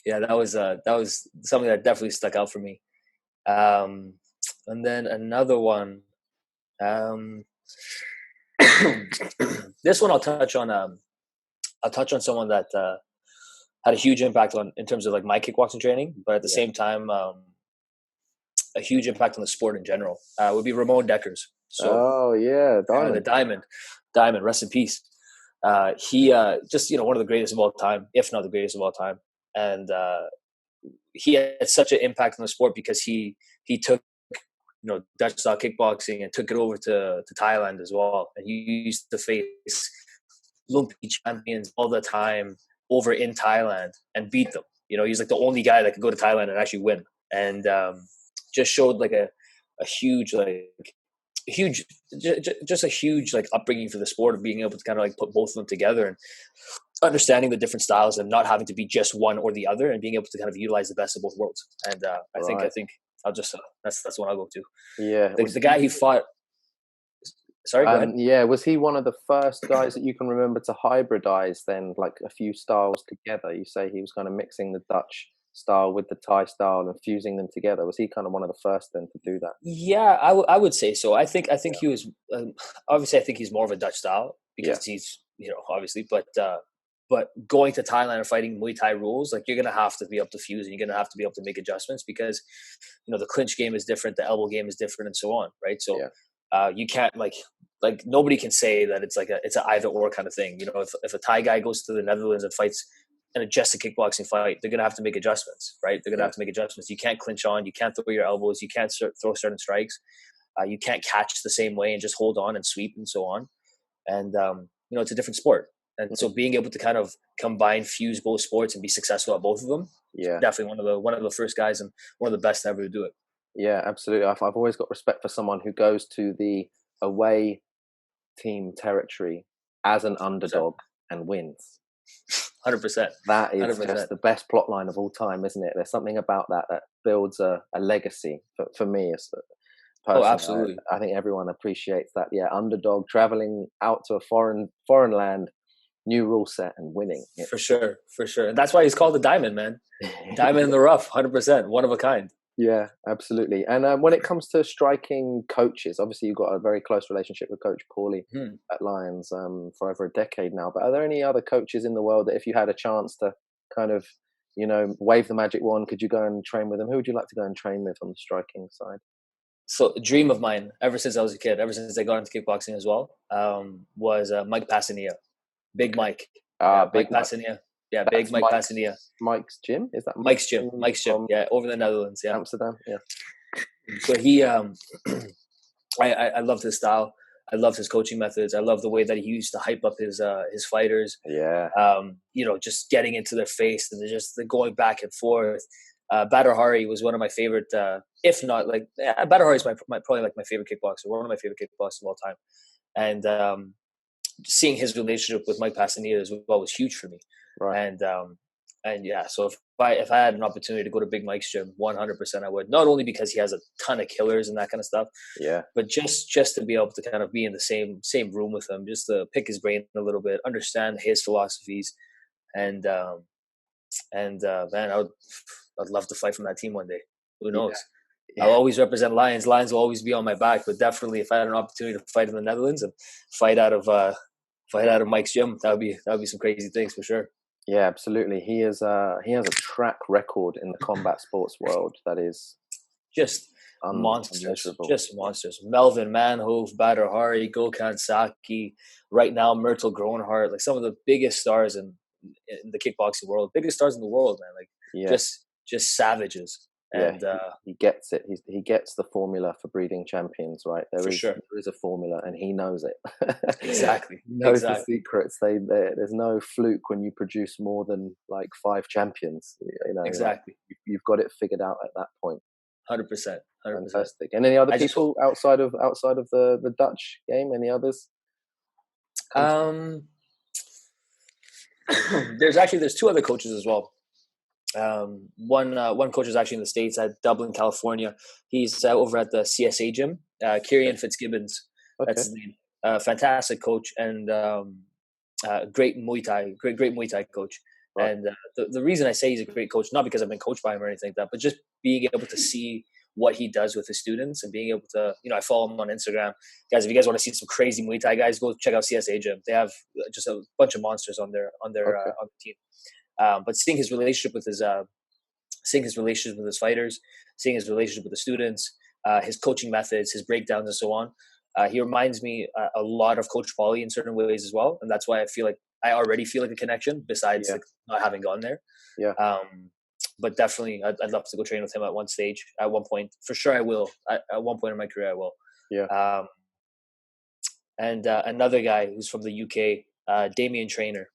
Yeah, that was something that definitely stuck out for me. And then another one. This one I'll touch on. I'll touch on someone that had a huge impact in terms of like my kickboxing training, but at the same time, a huge impact on the sport in general. Would be Ramon Deckers. So, Diamond. The Diamond, rest in peace. He just, you know, one of the greatest of all time, if not the greatest of all time, and he had such an impact on the sport because he took, you know, Dutch style kickboxing and took it over to Thailand as well, and he used to face Lumpy champions all the time over in Thailand and beat them. You know, he's like the only guy that could go to Thailand and actually win, and just showed like a huge upbringing for the sport of being able to kind of like put both of them together and understanding the different styles and not having to be just one or the other, and being able to kind of utilize the best of both worlds. And I think I'll just that's one I'll go to. Yeah, the guy he fought. Sorry, go ahead. Yeah, was he one of the first guys that you can remember to hybridize then, like a few styles together? You say he was kind of mixing the Dutch style with the Thai style and fusing them together. Was he kind of one of the first then to do that? Yeah, I would say so. I think he was obviously. I think he's more of a Dutch style because he's, you know, obviously, but going to Thailand and fighting Muay Thai rules, like, you're gonna have to be able to fuse and you're gonna have to be able to make adjustments because, you know, the clinch game is different, the elbow game is different, and so on, right? So you can't like nobody can say that it's like it's an either or kind of thing. You know, if a Thai guy goes to the Netherlands and fights an adjusted kickboxing fight, they're gonna have to make adjustments, right? They're gonna have to make adjustments. You can't clinch on, you can't throw your elbows, you can't throw certain strikes, you can't catch the same way and just hold on and sweep and so on. And you know, it's a different sport, and so being able to kind of fuse both sports and be successful at both of them, definitely one of the first guys and one of the best ever to do it. Yeah, absolutely. I've always got respect for someone who goes to the away team territory as an underdog and wins. 100%. That is 100%. just the best plot line of all time, isn't it? There's something about that builds a legacy for me as a person. Oh, absolutely. I think everyone appreciates that. Yeah, underdog traveling out to a foreign land, new rule set, and winning. For sure. And that's why he's called the Diamond, man. Diamond in the rough, 100%, one of a kind. Yeah, absolutely. And when it comes to striking coaches, obviously you've got a very close relationship with Coach Paulie at Lions for over a decade now. But are there any other coaches in the world that if you had a chance to kind of, you know, wave the magic wand, could you go and train with them? Who would you like to go and train with on the striking side? So a dream of mine, ever since I was a kid, ever since I got into kickboxing as well, was Mike Passanilla. Big Mike. Big Mike Passanilla. Yeah, big Mike Passanilla. Mike's gym? Is that Mike's gym? Mike's gym. Yeah, over in the Netherlands. Yeah, Amsterdam. Yeah. So he, I loved his style. I loved his coaching methods. I loved the way that he used to hype up his fighters. Yeah. You know, just getting into their face and just going back and forth. Badr Hari was one of my favorite, if not like, Badr Hari is probably like my favorite kickboxer, one of my favorite kickboxers of all time. And seeing his relationship with Mike Passanilla as well was huge for me. Right. And And yeah, so if I had an opportunity to go to Big Mike's gym, 100% I would. Not only because he has a ton of killers and that kind of stuff, Yeah. but just to be able to kind of be in the same room with him, just to pick his brain a little bit, understand his philosophies, and man, I'd love to fight from that team one day. Who knows? Yeah. I'll always represent Lions. Lions will always be on my back, but definitely, if I had an opportunity to fight in the Netherlands and fight out of Mike's gym, that would be some crazy things for sure. Yeah, absolutely. He has a track record in the combat sports world that is Just monsters, unmeasurable. just monsters. Melvin Manhoef, Badr Hari, Gokhan Saki, right now Myrtle Groenhart, like some of the biggest stars in the kickboxing world, biggest stars in the world, man. Like just savages. And he gets it. He gets the formula for breeding champions, right? There is a formula, and he knows it. Exactly. He knows the secrets. There's no fluke when you produce more than like 5 champions. You know, exactly. Like, you've got it figured out at that point. 100%. Fantastic. And any other people outside of the Dutch game? Any others? There's 2 other coaches as well. One coach is actually in the States at Dublin, California. He's over at the CSA gym, Kieran Fitzgibbons. That's his name. Fantastic coach and great Muay Thai coach. Right. And the reason I say he's a great coach, not because I've been coached by him or anything like that, but just being able to see what he does with his students and being able to, I follow him on Instagram. Guys, if you guys want to see some crazy Muay Thai guys, go check out CSA gym. They have just a bunch of monsters on the team. But seeing his relationship with his fighters, seeing his relationship with the students, his coaching methods, his breakdowns, and so on, he reminds me a lot of Coach Pauly in certain ways as well, and that's why I already feel like a connection besides like not having gone there. Yeah. But definitely, I'd love to go train with him at one point. For sure, I will. At one point in my career, I will. Yeah. And another guy who's from the UK, Damien Trainer.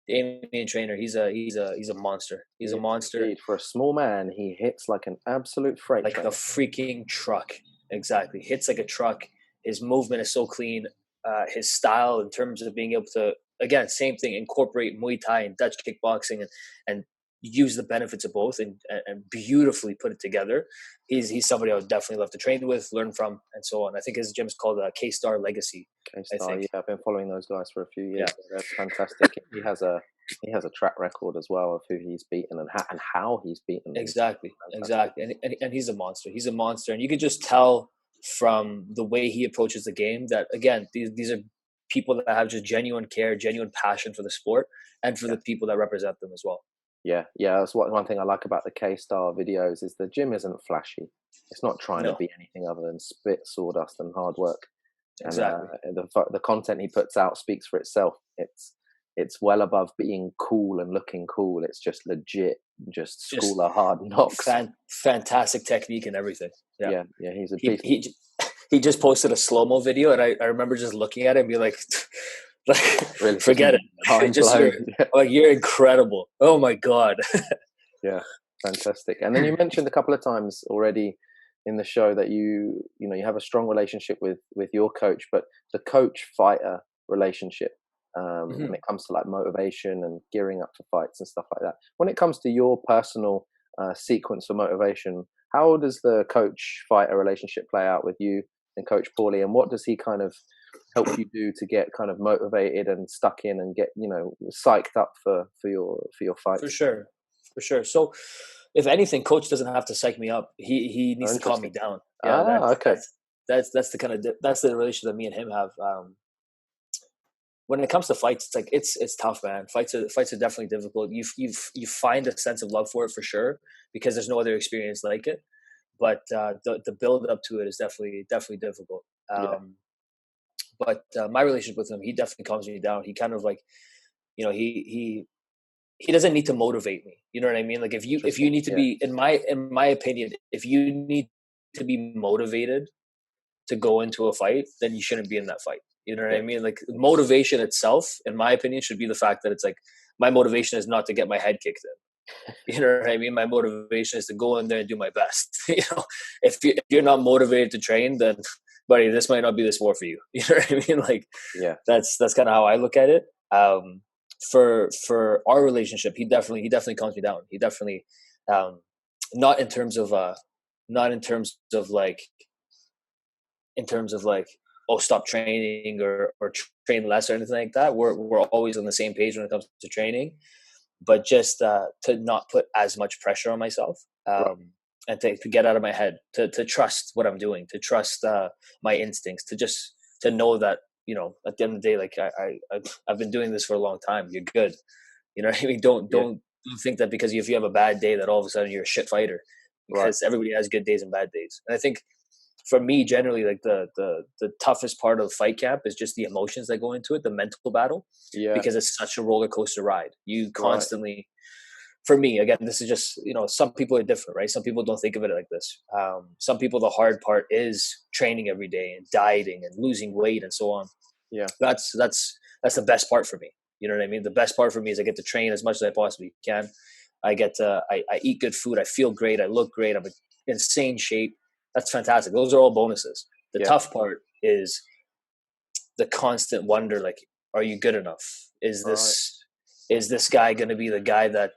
He's a monster. He's a monster. Indeed. For a small man, he hits like an absolute freight train. Like a freaking truck. Exactly. Hits like a truck. His movement is so clean. His style in terms of being able to, again, same thing, incorporate Muay Thai and Dutch kickboxing and use the benefits of both and beautifully put it together. He's somebody I would definitely love to train with, learn from, and so on. I think his gym is called K-Star Legacy. K-Star, yeah, I've been following those guys for a few years. Yeah. They're fantastic. He has a track record as well of who he's beaten and how he's beaten them. Exactly. And he's a monster. He's a monster, and you could just tell from the way he approaches the game that, again, these are people that have just genuine care, genuine passion for the sport, and for the people that represent them as well. Yeah, that's one thing I like about the K-Star videos is the gym isn't flashy. It's not trying to be anything other than spit, sawdust, and hard work. Exactly. And the content he puts out speaks for itself. It's well above being cool and looking cool. It's just legit, just school of hard knocks. Fantastic technique and everything. Yeah, he's a beast. He just posted a slow-mo video, and I remember just looking at it and be like, really, forget it. You're incredible. Oh my God. Yeah, fantastic. And then you mentioned a couple of times already in the show that you have a strong relationship with your coach, but the coach-fighter relationship when it comes to like motivation and gearing up for fights and stuff like that. When it comes to your personal sequence for motivation, how does the coach-fighter relationship play out with you and Coach Pauly, and what does he kind of help you do to get kind of motivated and stuck in and get psyched up for your fight? For sure. So if anything, Coach doesn't have to psych me up. He needs to calm me down. Okay. That's the relationship that me and him have. When it comes to fights, it's like it's tough, man. Fights are definitely difficult. You find a sense of love for it for sure because there's no other experience like it. But the build up to it is definitely difficult. But my relationship with him, he definitely calms me down. He kind of like, he doesn't need to motivate me. You know what I mean? Like if you need to be, in my opinion, if you need to be motivated to go into a fight, then you shouldn't be in that fight. You know what I mean? Like motivation itself, in my opinion, should be the fact that it's like my motivation is not to get my head kicked in. You know what I mean? My motivation is to go in there and do my best. If you're not motivated to train, then buddy, this might not be the sport for you. You know what I mean? Like, that's kind of how I look at it. for our relationship, he definitely calms me down. He definitely, um, not in terms of not in terms of like, oh, stop training or train less or anything like that. We're always on the same page when it comes to training, but just to not put as much pressure on myself, Right. and to get out of my head, to trust what I'm doing, to trust my instincts, to know that, you know, at the end of the day, like I've been doing this for a long time. You're good. You know what I mean? Yeah. Don't think that because if you have a bad day that all of a sudden you're a shit fighter, Right. because everybody has good days and bad days. And I think for me, generally, like the toughest part of fight camp is just the emotions that go into it, the mental battle, Yeah. because it's such a roller coaster ride. You Right. constantly, for me, again, this is just, you know, some people are different, right? Some people don't think of it like this. Some people, the hard part is training every day and dieting and losing weight and so on. Yeah. That's the best part for me. You know what I mean? The best part for me is I get to train as much as I possibly can. I eat good food. I feel great. I look great. I'm in insane shape. That's fantastic. Those are all bonuses. The Yeah. tough part is the constant wonder, like, are you good enough? Right. Is this guy going to be the guy that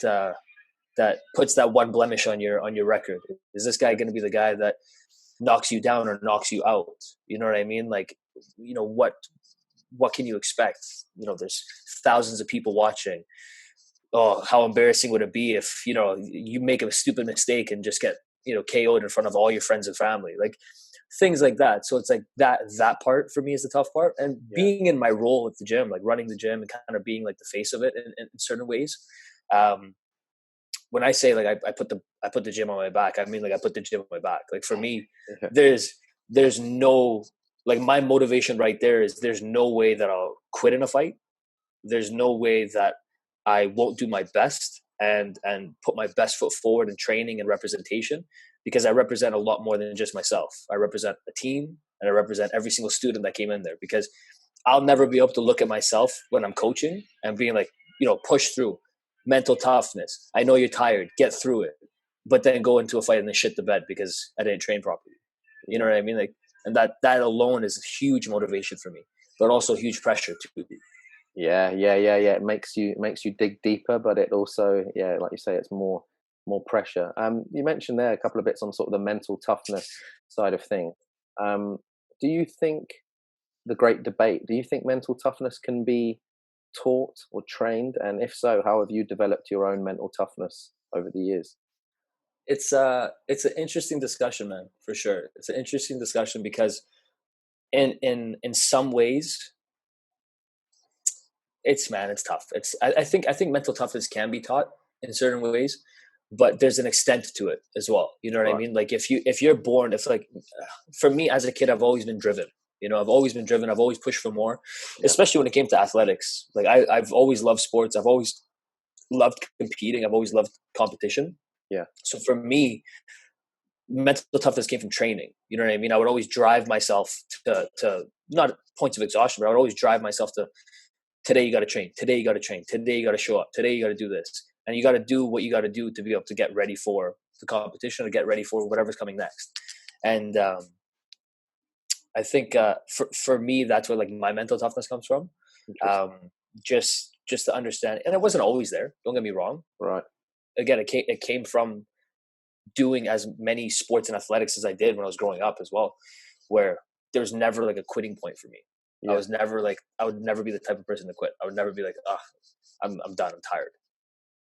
that puts that one blemish on your record? Is this guy going to be the guy that knocks you down or knocks you out? You know what I mean? Like, you know, what can you expect? You know, there's thousands of people watching. Oh, how embarrassing would it be if, you know, you make a stupid mistake and just get, you know, KO'd in front of all your friends and family, like things like that. So it's like that part for me is the tough part. And Yeah. being in my role at the gym, like running the gym and kind of being like the face of it in certain ways. Um, when I say like I put the gym on my back, I mean like I put the gym on my back. Like for me, Yeah. there's no, like, my motivation right there is there's no way that I'll quit in a fight. There's no way that I won't do my best and put my best foot forward in training and representation, because I represent a lot more than just myself. I represent a team and I represent every single student that came in there, because I'll never be able to look at myself when I'm coaching and being like, you know, push through, mental toughness. I know you're tired, get through it, but then go into a fight and then shit the bed because I didn't train properly. You know what I mean? Like, and that alone is a huge motivation for me, but also huge pressure too. Yeah. It makes you dig deeper, but it also, yeah, like you say, it's more pressure. You mentioned there a couple of bits on sort of the mental toughness side of things. Do you think the great debate? Do you think mental toughness can be taught or trained? And if so, how have you developed your own mental toughness over the years? It's an interesting discussion, man, for sure. It's an interesting discussion because in some ways it's tough. I think mental toughness can be taught in certain ways, but there's an extent to it as well. You know what I Right. mean? Like if you're born, if like, for me as a kid, I've always been driven. You know, I've always been driven. I've always pushed for more, Yeah. especially when it came to athletics. Like I've always loved sports. I've always loved competing. I've always loved competition. Yeah. So for me, mental toughness came from training. You know what I mean? I would always drive myself to not points of exhaustion, but I would always drive myself to, today you got to train. Today you got to train. Today you got to show up. Today you got to do this. And you got to do what you got to do to be able to get ready for the competition or get ready for whatever's coming next. And I think for me, that's where like my mental toughness comes from. Interesting. Um, just to understand, and it wasn't always there. Don't get me wrong. Right. Again, it came from doing as many sports and athletics as I did when I was growing up as well, where there was never like a quitting point for me. Yeah. I would never be the type of person to quit. I would never be like, ah, I'm done. I'm tired.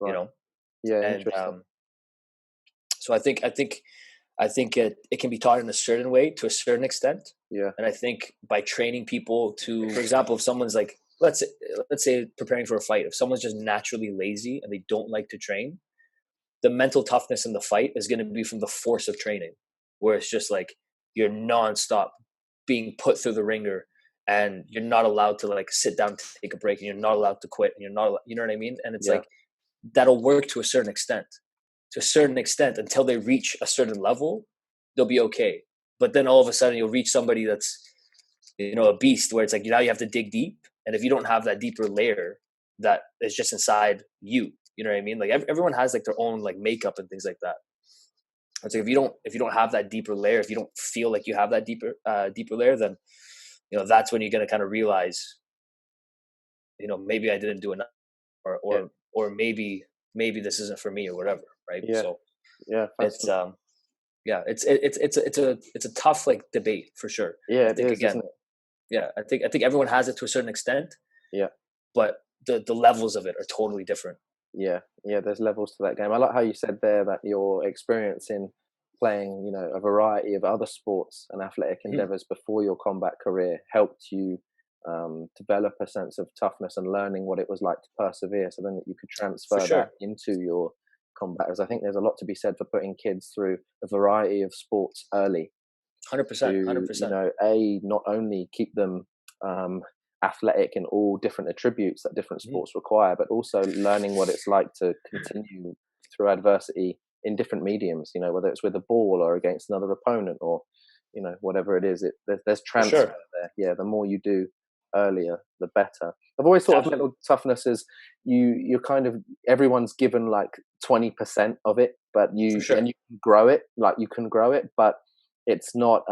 You Right. know? Yeah. And Interesting. so I think it can be taught in a certain way to a certain extent. Yeah. And I think by training people to, for example, if someone's like, let's say preparing for a fight, if someone's just naturally lazy and they don't like to train, the mental toughness in the fight is going to be from the force of training, where it's just like you're nonstop being put through the ringer, and you're not allowed to like sit down to take a break, and you're not allowed to quit, and you're not, you know what I mean? And it's Yeah. like that'll work to a certain extent. To a certain extent, until they reach a certain level, they'll be okay. But then all of a sudden, you'll reach somebody that's, you know, a beast, where it's like now you have to dig deep, and if you don't have that deeper layer that is just inside you, you know what I mean? Like everyone has like their own like makeup and things like that. It's like if you don't have that deeper layer, if you don't feel like you have that deeper layer, then, you know, that's when you're gonna kind of realize, you know, maybe I didn't do enough. Yeah. or maybe this isn't for me or whatever, right? Yeah. So Yeah. it's Fascinating. yeah, it's a tough like debate for sure. Yeah, I it think is, again, isn't it? yeah, I think everyone has it to a certain extent, Yeah. but the levels of it are totally different. Yeah, yeah. There's levels to that game. I like how you said there that your experience in playing, a variety of other sports and athletic Mhm. endeavors before your combat career helped you develop a sense of toughness and learning what it was like to persevere. So then that you could For transfer that sure, into your combat. As I think there's a lot to be said for putting kids through a variety of sports early 100%, to 100%. not only keep them um, athletic in all different attributes that different Mhm. sports require, but also learning what it's like to continue through adversity in different mediums, whether it's with a ball or against another opponent or whatever it is. There's For transfer sure, there. Yeah, the more you do earlier the better. I've always thought of absolutely. mental toughness as you're kind of, everyone's given like 20% of it, but For you sure. can grow it, like you can grow it, but it's not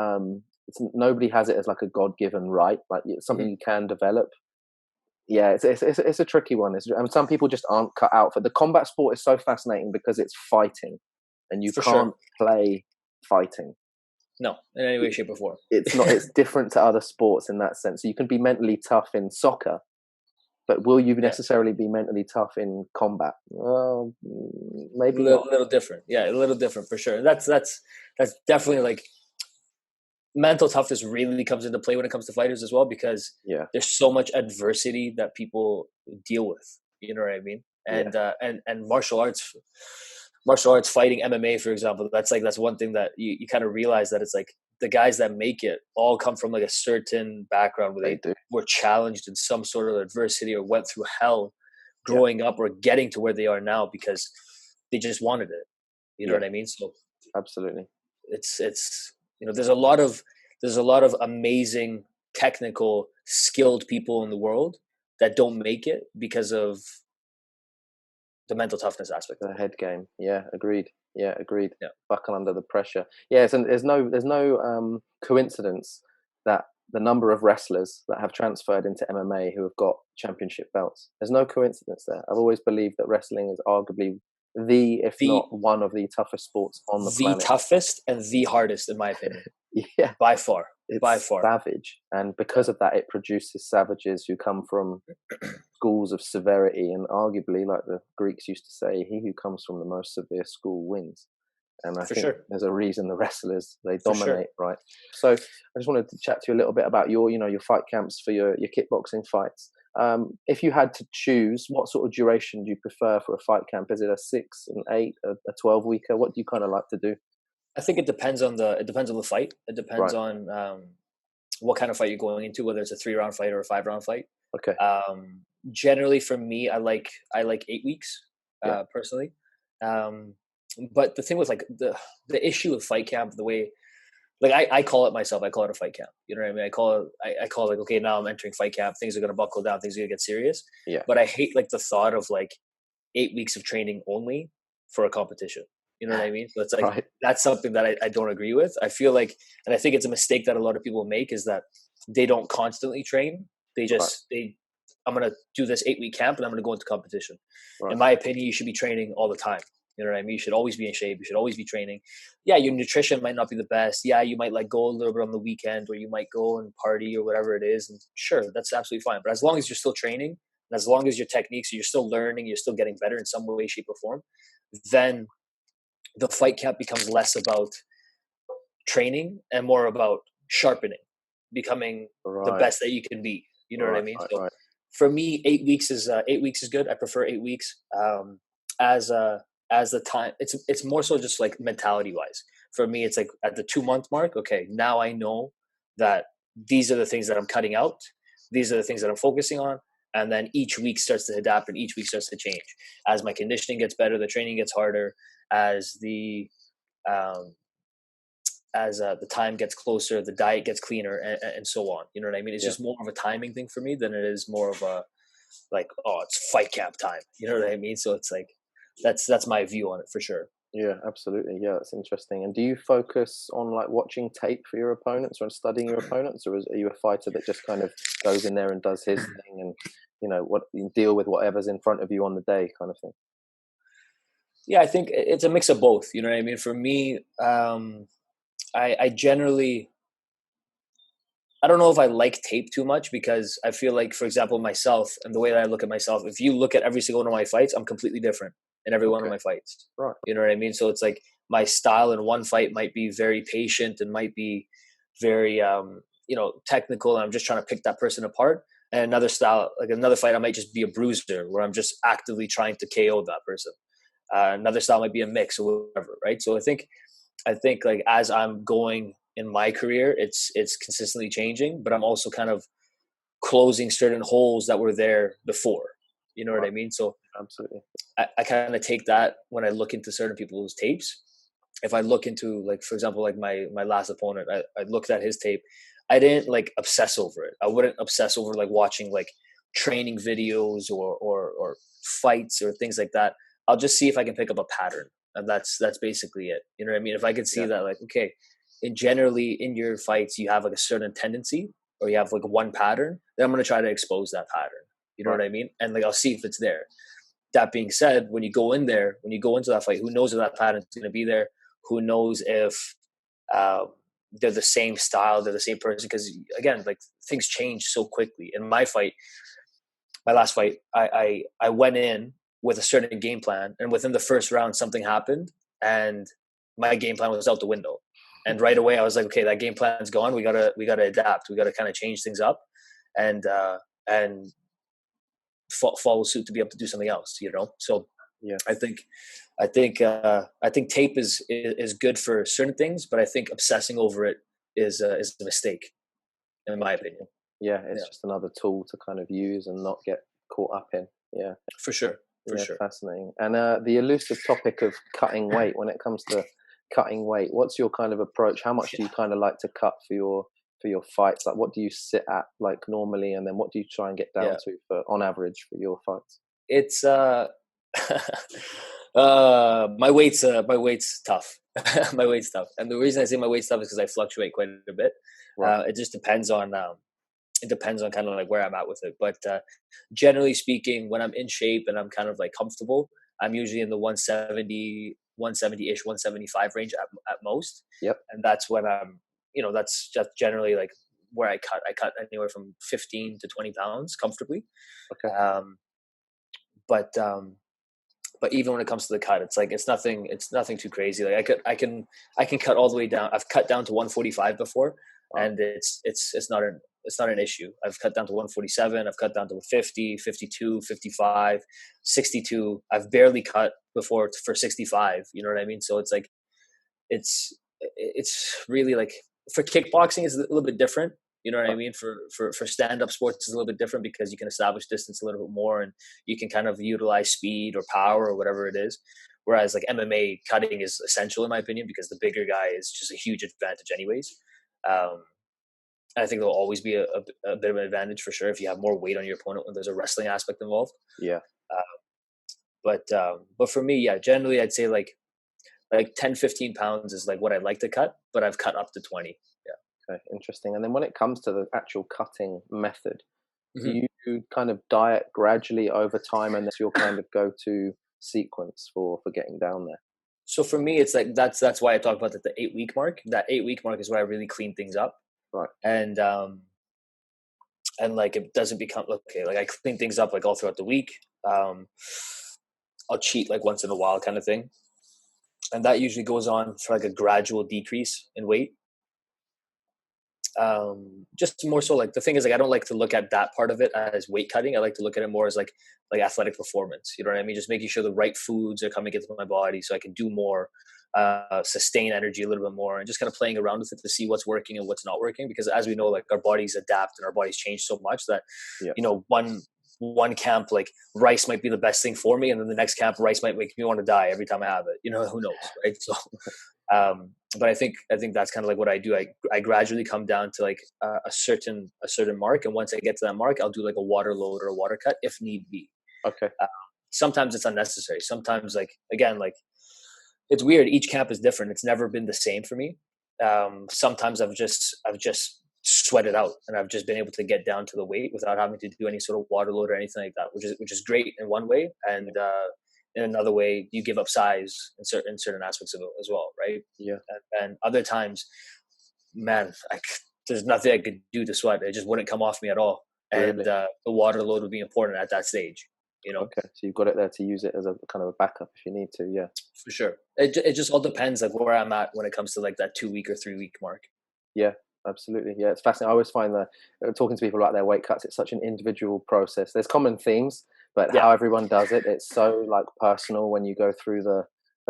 nobody has it as like a god-given right, like it's something Mhm. you can develop. Yeah, it's a tricky one. Some people just aren't cut out for the combat sport. Is so fascinating because it's fighting and you For can't sure. play fighting. No, in any way, shape, or form. It's not, it's different to other sports in that sense. So you can be mentally tough in soccer, but will you Yeah, necessarily be mentally tough in combat? Well, maybe not. little different. Yeah, a little different for sure. That's definitely like mental toughness really comes into play when it comes to fighters as well because Yeah, there's so much adversity that people deal with. You know what I mean? yeah, And martial arts fighting MMA, for example, that's one thing that you kind of realize that it's like the guys that make it all come from like a certain background where they they do. were challenged in some sort of adversity or went through hell Yeah, growing up or getting to where they are now because they just wanted it. You know yeah, what I mean? So absolutely. it's there's a lot of amazing technical skilled people in the world that don't make it because of the mental toughness aspect of The it. head game. Yeah, agreed. Yeah, agreed. Yeah, Buckle under the pressure. Yes, and there's no coincidence that the number of wrestlers that have transferred into MMA who have got championship belts. There's no coincidence there. I've always believed that wrestling is arguably the, if the not one of the toughest sports on the the planet. toughest and the hardest in my opinion, Yeah, by far, by it's far. savage, and Yeah, because of that, it produces savages who come from schools of severity, and arguably, like the Greeks used to say, he who comes from the most severe school wins. And I for think sure, there's a reason the wrestlers, they for sure. dominate, right? So I just wanted to chat to you a little bit about your fight camps for your kickboxing fights. If you had to choose, what sort of duration do you prefer for a fight camp? Is it a 6, an 8, a 12-weeker? What do you kind of like to do? I think it depends on the fight. It depends Right. on what kind of fight you're going into, whether it's a 3 round fight or a 5 round fight. Okay. Um, Generally, for me, I like 8 weeks Yeah. personally. Um, but the thing with like the issue with fight camp, the way like I call it myself, I call it a fight camp. You know what I mean? I call it like, okay, now I'm entering fight camp. Things are gonna buckle down. Things are gonna get serious. Yeah. But I hate like the thought of like 8 weeks of training only for a competition. You know what I mean? So it's like Right. that's something that I don't agree with. I feel like, and I think it's a mistake that a lot of people make is that they don't constantly train. They Right. just I'm gonna do this 8 week camp and I'm gonna go into competition. In Right. my opinion, you should be training all the time. You know what I mean? You should always be in shape. You should always be training. Yeah, your nutrition might not be the best. Yeah, you might like go a little bit on the weekend or you might go and party or whatever it is. And sure, that's absolutely fine. But as long as you're still training and as long as your techniques, you're still learning, you're still getting better in some way, shape, or form, then the fight camp becomes less about training and more about sharpening, becoming the Right. best that you can be. You know what I Right. mean? Right. So Right. for me, 8 weeks is good. I prefer 8 weeks. As as the time, it's more so just like mentality wise. For me, it's like at the 2 month mark. Okay, now I know that these are the things that I'm cutting out. These are the things that I'm focusing on. And then each week starts to adapt and each week starts to change. As my conditioning gets better, the training gets harder. As um, the time gets closer, the diet gets cleaner, and so on. You know what I mean? It's Yeah. just more of a timing thing for me than it is more of a like, oh, it's fight camp time. You know what I mean? So it's like that's my view on it for sure. Yeah, absolutely. Yeah, that's interesting. And do you focus on like watching tape for your opponents or studying your opponents, or are you a fighter that just kind of goes in there and does his thing and what you deal with whatever's in front of you on the day kind of thing? Yeah, I think it's a mix of both. You know what I mean? For me, I generally, I don't know if I like tape too much, because I feel like, for example, myself and the way that I look at myself, if you look at every single one of my fights, I'm completely different in every one of Okay, my fights. right. You know what I mean? So it's like my style in one fight might be very patient and might be very, technical. And I'm just trying to pick that person apart. And another style, like another fight, I might just be a bruiser where I'm just actively trying to KO that person. Another style might be a mix or whatever, right? So I think like as I'm going in my career, it's consistently changing, but I'm also kind of closing certain holes that were there before. You know what Right. I mean? So Absolutely. I kind of take that when I look into certain people's tapes. If I look into, like, for example, like my last opponent, I looked at his tape. I didn't like obsess over it. I wouldn't obsess over like watching like training videos or fights or things like that. I'll just see if I can pick up a pattern, and that's basically it. You know what I mean? If I could see Yeah. that, like, okay, generally in your fights you have like a certain tendency, or you have like one pattern, then I'm gonna try to expose that pattern. You know Right. what I mean? And like I'll see if it's there. That being said, when you go in there, when you go into that fight, who knows if that pattern is going to be there? Who knows if uh, they're the same style, they're the same person? Because again, like, things change so quickly. In my fight, my last fight, I went in with a certain game plan, and within the first round, something happened, and my game plan was out the window. And right away, I was like, okay, that game plan's gone. We gotta adapt. We gotta kind of change things up, and follow suit to be able to do something else. So Yeah. I think I think tape is good for certain things, but I think obsessing over it is a mistake, in my opinion. Yeah, it's Yeah, just another tool to kind of use and not get caught up in. Yeah. for sure, for Yeah, sure. fascinating. And the elusive topic of cutting weight, when it comes to cutting weight, what's your kind of approach? How much do you kind of like to cut for your fights? Like, what do you sit at like normally, and then what do you try and get down Yeah, to for on average for your fights? it's my weight's tough. My weight's tough, and the reason I say my weight's tough is because I fluctuate quite a bit. Right. It just depends on kind of like where I'm at with it. But generally speaking, when I'm in shape and I'm kind of like comfortable, I'm usually in the 170-ish, 175 range at most. Yep. And that's when that's just generally like where I cut. I cut anywhere from 15 to 20 pounds comfortably. Okay. Um, but even when it comes to the cut, it's nothing too crazy. Like I can cut all the way down. I've cut down to 145 before, Wow. and it's not an issue. I've cut down to 147. I've cut down to 50, 52, 55, 62. I've barely cut before for 65. You know what I mean? So it's like it's really like, for kickboxing is a little bit different. You know what I Right. mean? For stand up sports, it's a little bit different because you can establish distance a little bit more, and you can kind of utilize speed or power or whatever it is. Whereas like MMA, cutting is essential in my opinion, because the bigger guy is just a huge advantage anyways. Um, I think there'll always be a bit of an advantage for sure if you have more weight on your opponent when there's a wrestling aspect involved. Yeah. Uh, but for me, yeah, generally I'd say like 10, 15 pounds is like what I'd like to cut, but I've cut up to 20. Okay. Interesting. And then when it comes to the actual cutting method, Yeah. do you kind of diet gradually over time, and that's your kind of go-to sequence for getting down there? So for me, it's like that's why I talk about the 8 week mark. That 8 week mark is where I really clean things up, Right. and like it doesn't become okay. Like I clean things up like all throughout the week. Um, I'll cheat like once in a while, kind of thing, and that usually goes on for like a gradual decrease in weight. Just more so, like, the thing is, like, I don't like to look at that part of it as weight cutting. I like to look at it more as like athletic performance. You know what I mean? Just making sure the right foods are coming into my body so I can do more, sustain energy a little bit more, and just kind of playing around with it to see what's working and what's not working. Because as we know, like, our bodies adapt and our bodies change so much that, Yeah. one camp, like, rice might be the best thing for me, and then the next camp, rice might make me want to die every time I have it. Who knows, right? So but I think that's kind of like what I do. I gradually come down to like a certain mark, and once I get to that mark, I'll do like a water load or a water cut if need be. Okay. Sometimes it's unnecessary. Sometimes, like, again, like, it's weird. Each camp is different. It's never been the same for me. Sometimes I've just sweated out, and I've just been able to get down to the weight without having to do any sort of water load or anything like that, which is great in one way, and in another way, you give up size in certain aspects of it as well, right? Yeah. And other times, man, there's nothing I could do to sweat. It just wouldn't come off me at all, and Really? the water load would be important at that stage. Okay, so you've got it there to use it as a kind of a backup if you need to. Yeah. For sure. It just all depends like where I'm at when it comes to like that 2 week or 3 week mark. Yeah, absolutely. Yeah, it's fascinating. I always find that talking to people about their weight cuts, it's such an individual process. There's common themes, but Yeah. how everyone does it, it's so like personal when you go through the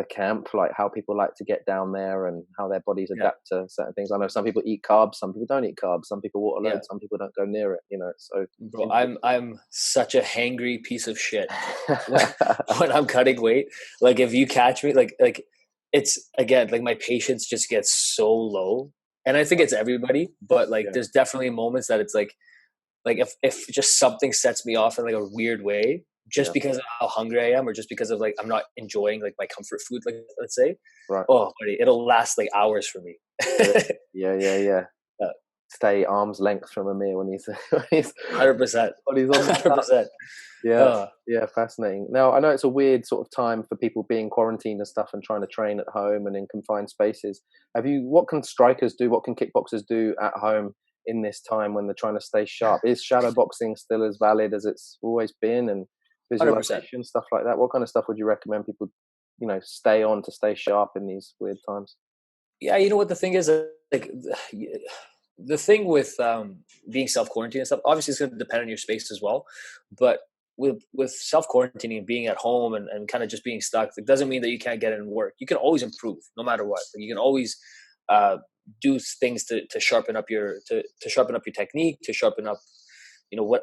camp, like how people like to get down there and how their bodies adapt to certain things. I know some people eat carbs, some people don't eat carbs, some people water load, some people don't go near it. So bro, I'm such a hangry piece of shit when I'm cutting weight. Like if you catch me, like it's again like my patience just gets so low, and I think it's everybody, but like there's definitely moments that it's like if just something sets me off in like a weird way, just because of how hungry I am, or just because of like I'm not enjoying like my comfort food, like let's say, right. Oh, buddy, it'll last like hours for me. Yeah. Stay arm's length from Amir when he's 100%. when he's on the 100%. Yeah, fascinating. Now I know it's a weird sort of time for people being quarantined and stuff and trying to train at home and in confined spaces. What can strikers do? What can kickboxers do at home in this time when they're trying to stay sharp? Is shadow boxing still as valid as it's always been, and visualization, 100%. stuff like that? What kind of stuff would you recommend people, stay on to stay sharp in these weird times? Yeah, you know what the thing is, like the thing with being self-quarantined and stuff, obviously it's going to depend on your space as well, but with self-quarantining and being at home and kind of just being stuck, it doesn't mean that you can't get in and work. You can always improve no matter what. Like you can always do things to sharpen up your sharpen up your technique, to sharpen up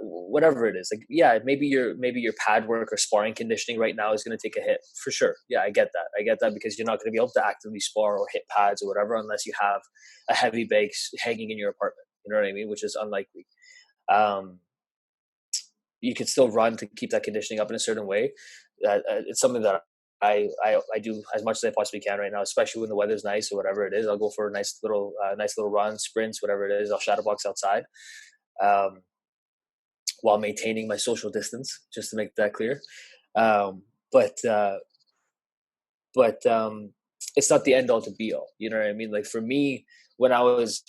whatever it is. Like maybe your pad work or sparring conditioning right now is going to take a hit for sure. I get that because you're not going to be able to actively spar or hit pads or whatever unless you have a heavy bag hanging in your apartment, you know what I mean, which is unlikely. You can still run to keep that conditioning up in a certain way. It's something that I do as much as I possibly can right now, especially when the weather's nice or whatever it is. I'll go for a nice little run, sprints, whatever it is. I'll shadow box outside, while maintaining my social distance, just to make that clear. But it's not the end all to be all. You know what I mean? Like for me, when I was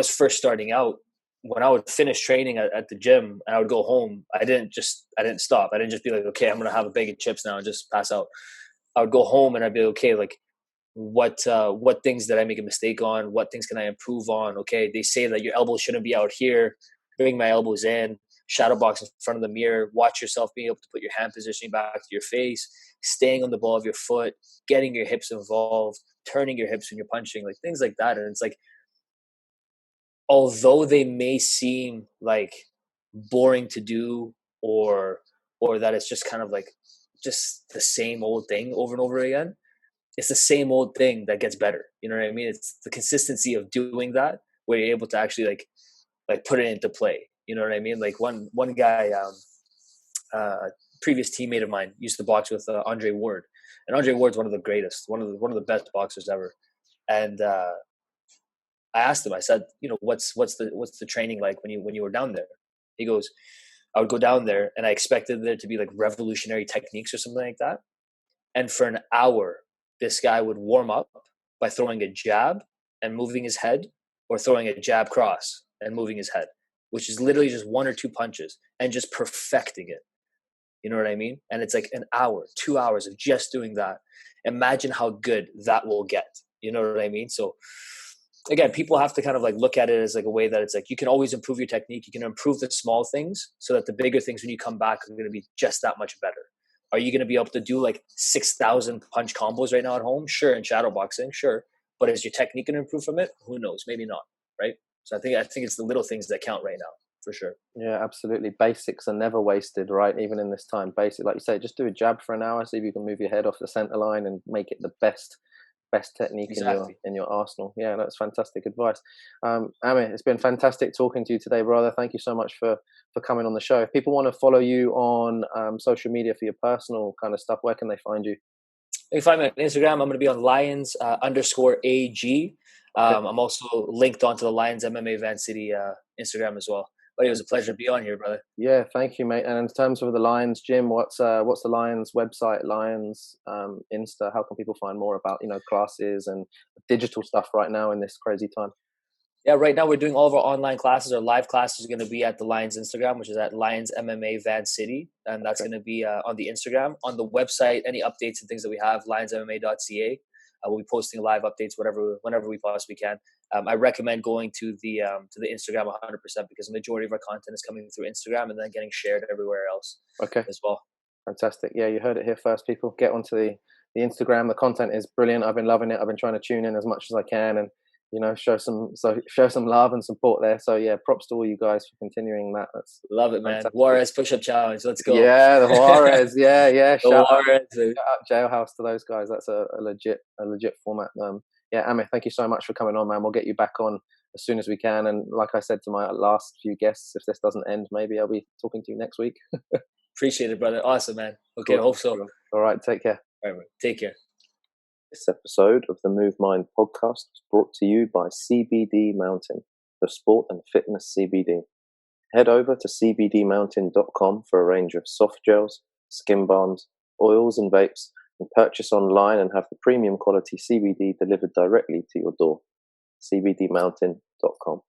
first starting out, when I would finish training at the gym and I would go home, I didn't stop. I didn't just be like, okay, I'm going to have a bag of chips now and just pass out. I would go home and I'd be okay, like what things did I make a mistake on? What things can I improve on? Okay, they say that your elbows shouldn't be out here. Bring my elbows in, shadow box in front of the mirror, watch yourself being able to put your hand positioning back to your face, staying on the ball of your foot, getting your hips involved, turning your hips when you're punching, like things like that. And it's like, although they may seem like boring to do or that it's just kind of like just the same old thing over and over again, it's the same old thing that gets better. You know what I mean? It's the consistency of doing that where you're able to actually like put it into play. You know what I mean? Like one guy, previous teammate of mine used to box with Andre Ward, and Andre Ward's one of the greatest, one of the best boxers ever. And I asked him, I said, what's the training like when you were down there? He goes, I would go down there and I expected there to be like revolutionary techniques or something like that. And for an hour, this guy would warm up by throwing a jab and moving his head, or throwing a jab cross and moving his head, which is literally just 1 or 2 punches and just perfecting it. You know what I mean? And it's like an hour, 2 hours of just doing that. Imagine how good that will get. You know what I mean? So again, people have to kind of like look at it as like a way that it's like you can always improve your technique. You can improve the small things so that the bigger things when you come back are going to be just that much better. Are you going to be able to do like 6,000 punch combos right now at home? Sure. In shadow boxing, sure. But is your technique going to improve from it? Who knows? Maybe not. Right. So I think it's the little things that count right now, for sure. Yeah, absolutely. Basics are never wasted, right? Even in this time, basic, like you say, just do a jab for an hour, see if you can move your head off the center line and make it the best technique in your arsenal. Yeah, that's fantastic advice. Amir, it's been fantastic talking to you today, brother. Thank you so much for coming on the show. If people want to follow you on social media for your personal kind of stuff, where can they find you? You can find me on Instagram. I'm going to be on Lions _AG. I'm also linked onto the Lions MMA Van City Instagram as well. But it was a pleasure to be on here, brother. Yeah, thank you, mate. And in terms of the Lions gym, what's the Lions website, Lions Insta? How can people find more about classes and digital stuff right now in this crazy time? Yeah, right now we're doing all of our online classes. Our live classes are going to be at the Lions Instagram, which is at Lions MMA Van City, and that's going to be on the Instagram. On the website, any updates and things that we have, lionsmma.ca. We'll be posting live updates whenever we possibly can. I recommend going to the Instagram 100% because the majority of our content is coming through Instagram and then getting shared everywhere else. As well. Fantastic. Yeah, you heard it here first, people. Get onto the Instagram. The content is brilliant. I've been loving it. I've been trying to tune in as much as I can and show some love and support there. So yeah, props to all you guys for continuing that. That's love it, man. Juarez push-up challenge. Let's go. Yeah, the Juarez. Yeah. Shout out Jailhouse to those guys. That's a legit format. Yeah, Amir, thank you so much for coming on, man. We'll get you back on as soon as we can. And like I said to my last few guests, if this doesn't end, maybe I'll be talking to you next week. Appreciate it, brother. Awesome, man. Okay, cool. Hope so. All right, take care. All right, take care. This episode of the Move Mind podcast was brought to you by CBD Mountain, the sport and fitness CBD. Head over to cbdmountain.com for a range of soft gels, skin balms, oils and vapes, and purchase online and have the premium quality CBD delivered directly to your door. cbdmountain.com.